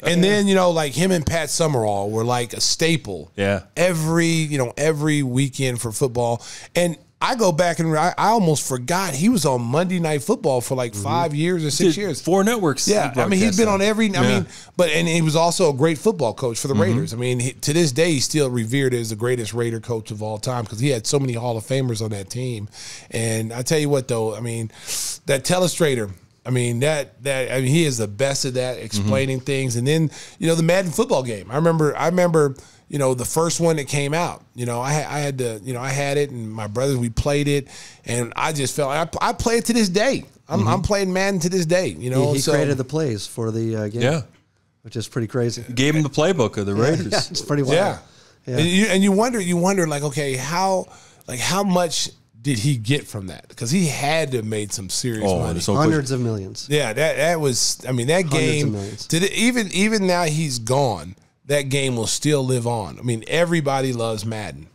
And then like him and Pat Summerall were like a staple. Yeah. Every weekend for football. And I go back and I almost forgot he was on Monday Night Football for like 5 years or 6 years. 4 networks. Yeah, I mean, he's been on every. And he was also a great football coach for the Raiders. I mean, to this day, he's still revered as the greatest Raider coach of all time because he had so many Hall of Famers on that team. And I tell you what, though, I mean, that telestrator. I mean, he is the best at that, explaining things. And then the Madden football game. I remember. The first one that came out, I had it, and my brothers, we played it, and I just felt I play it to this day. I'm playing Madden to this day. He created the plays for the game, which is pretty crazy. Gave him the playbook of the Raiders. Yeah, it's pretty wild. Yeah. And you wonder like, okay, how much did he get from that? Because he had to have made some serious money, hundreds of millions. Yeah, that was. I mean, that game. Even now he's gone. That game will still live on. I mean, everybody loves Madden.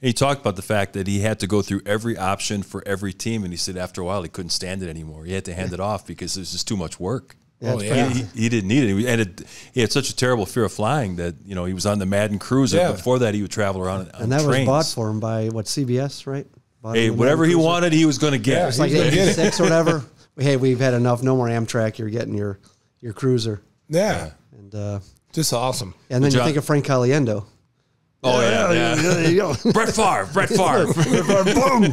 He talked about the fact that he had to go through every option for every team, and he said after a while he couldn't stand it anymore. He had to hand it off because it was just too much work. He didn't need it. He had such a terrible fear of flying that he was on the Madden cruiser. Yeah. Before that, he would travel around on and that trains. Was bought for him by CBS, right? Hey, whatever he wanted, he was going to get. Yeah, it's like 86 or whatever. Hey, we've had enough. No more Amtrak. You're getting your cruiser. Yeah, and. Just awesome. And then you think of Frank Caliendo. Oh, yeah. Brett Favre. Boom.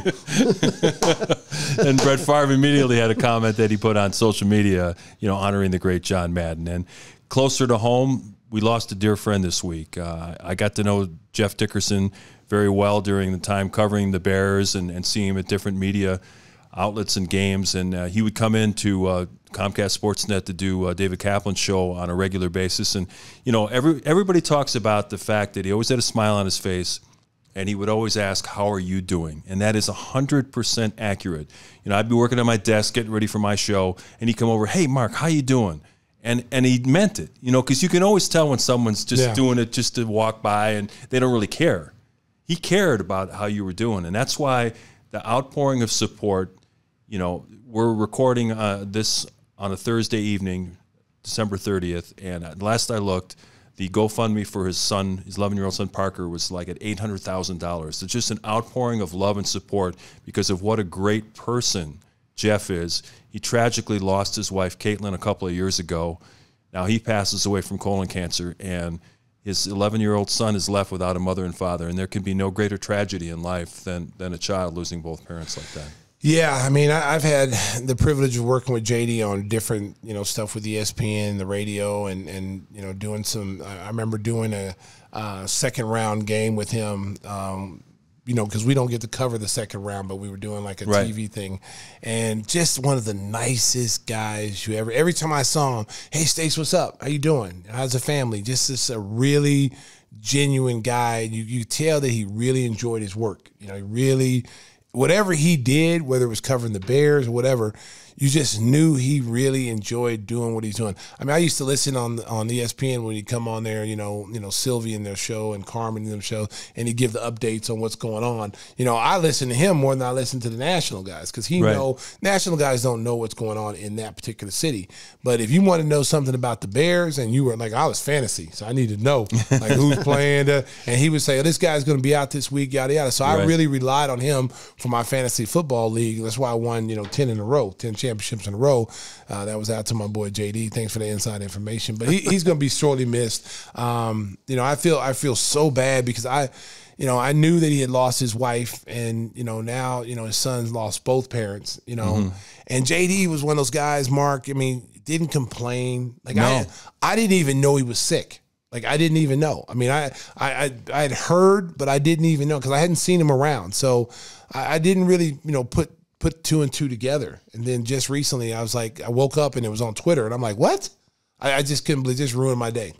And Brett Favre immediately had a comment that he put on social media, honoring the great John Madden. And closer to home, we lost a dear friend this week. I got to know Jeff Dickerson very well during the time covering the Bears and seeing him at different media outlets and games. And he would come into Comcast Sportsnet to do David Kaplan's show on a regular basis. And, everybody talks about the fact that he always had a smile on his face, and he would always ask, how are you doing? And that is 100% accurate. I'd be working on my desk, getting ready for my show, and he'd come over, hey, Mark, how you doing? And he meant it, because you can always tell when someone's just doing it just to walk by and they don't really care. He cared about how you were doing, and that's why the outpouring of support, we're recording this on a Thursday evening, December 30th, and last I looked, the GoFundMe for his son, his 11-year-old son Parker, was like at $800,000. It's just an outpouring of love and support because of what a great person Jeff is. He tragically lost his wife, Caitlin, a couple of years ago. Now he passes away from colon cancer, and his 11-year-old son is left without a mother and father, and there can be no greater tragedy in life than a child losing both parents like that. Yeah, I mean, I've had the privilege of working with JD on different, stuff with ESPN, the radio, and doing some. I remember doing a second round game with him. Because we don't get to cover the second round, but we were doing like a TV thing, and just one of the nicest guys you ever. Every time I saw him, hey, Stace, what's up? How you doing? How's the family? Just a really genuine guy. You tell that he really enjoyed his work. He really. Whatever he did, whether it was covering the Bears or whatever, you just knew he really enjoyed doing what he's doing. I mean, I used to listen on ESPN when he'd come on there, Sylvie in their show and Carmen in their show, and he'd give the updates on what's going on. I listen to him more than I listen to the national guys because national guys don't know what's going on in that particular city. But if you want to know something about the Bears, and you were like, I was fantasy, so I needed to know like who's playing, and he would say, this guy's going to be out this week, yada yada. So I really relied on him for my fantasy football league. That's why I won 10 in a row, 10 championships in a row. That was out to my boy JD. Thanks for the inside information. But he's going to be sorely missed. I feel so bad because I knew that he had lost his wife, and now his son's lost both parents. And JD was one of those guys, Mark. I mean, didn't complain. Like I didn't even know he was sick. Like, I didn't even know. I mean, I had heard, but I didn't even know because I hadn't seen him around. So I didn't really, put two and two together. And then just recently I was like, I woke up and it was on Twitter and I'm like, what? I just couldn't believe it. Just ruined my day.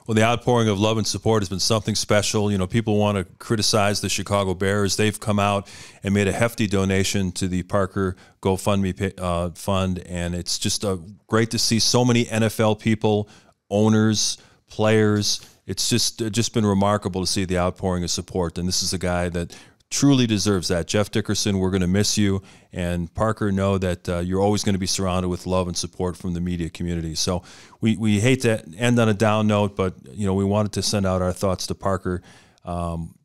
Well, the outpouring of love and support has been something special. People want to criticize the Chicago Bears. They've come out and made a hefty donation to the Parker GoFundMe fund. And it's just great to see so many NFL people, owners, players. It's just been remarkable to see the outpouring of support. And this is a guy that truly deserves that. Jeff Dickerson, we're going to miss you. And Parker, know that you're always going to be surrounded with love and support from the media community. So we hate to end on a down note, but we wanted to send out our thoughts to Parker.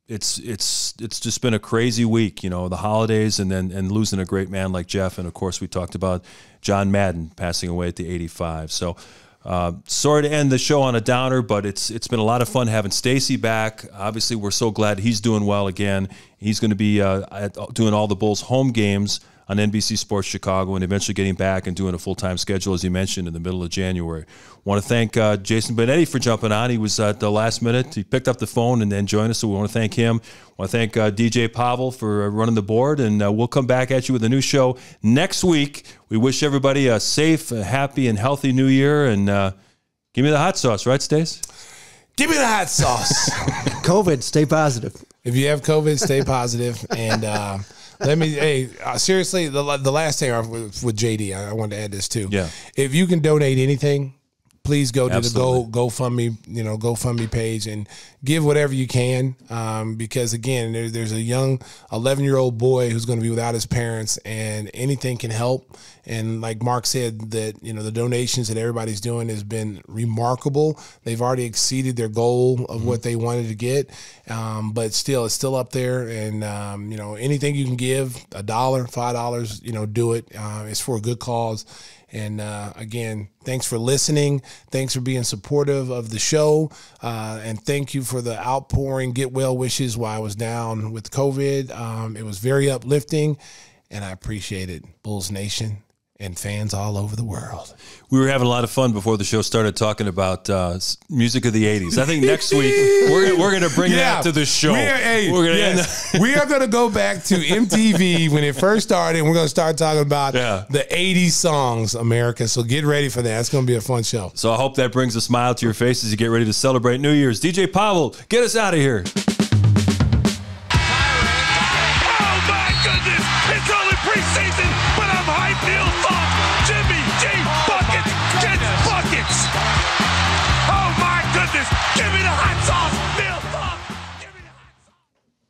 It's just been a crazy week, the holidays and losing a great man like Jeff. And of course, we talked about John Madden passing away at the 85. So sorry to end the show on a downer, but it's been a lot of fun having Stacey back. Obviously, we're so glad he's doing well again. He's going to be doing all the Bulls home games on NBC Sports Chicago and eventually getting back and doing a full-time schedule, as you mentioned, in the middle of January. Want to thank Jason Benetti for jumping on. He was at the last minute. He picked up the phone and then joined us, so we want to thank him. Want to thank DJ Pavel for running the board, and we'll come back at you with a new show next week. We wish everybody a safe, happy, and healthy new year, and give me the hot sauce, right, Stace? Give me the hot sauce. COVID, stay positive. If you have COVID, stay positive. And seriously, the last thing with JD, I wanted to add this too. Yeah. If you can donate anything, please go to Absolutely. the GoFundMe page and give whatever you can. Because again, there's a young 11-year-old boy who's going to be without his parents, and anything can help. And like Mark said, that the donations that everybody's doing has been remarkable. They've already exceeded their goal of what they wanted to get, but still, it's still up there. And anything you can give, $1, $5, do it. It's for a good cause. And again, thanks for listening. Thanks for being supportive of the show. And thank you for the outpouring get well wishes while I was down with COVID. It was very uplifting, and I appreciate it. Bulls Nation and fans all over the world. We were having a lot of fun before the show started talking about music of the 80s. I think next week we're going to bring that to the show. We are going to go back to MTV when it first started, and we're going to start talking about the 80s songs, America. So get ready for that. It's going to be a fun show. So I hope that brings a smile to your face as you get ready to celebrate New Year's. DJ Pavel, get us out of here.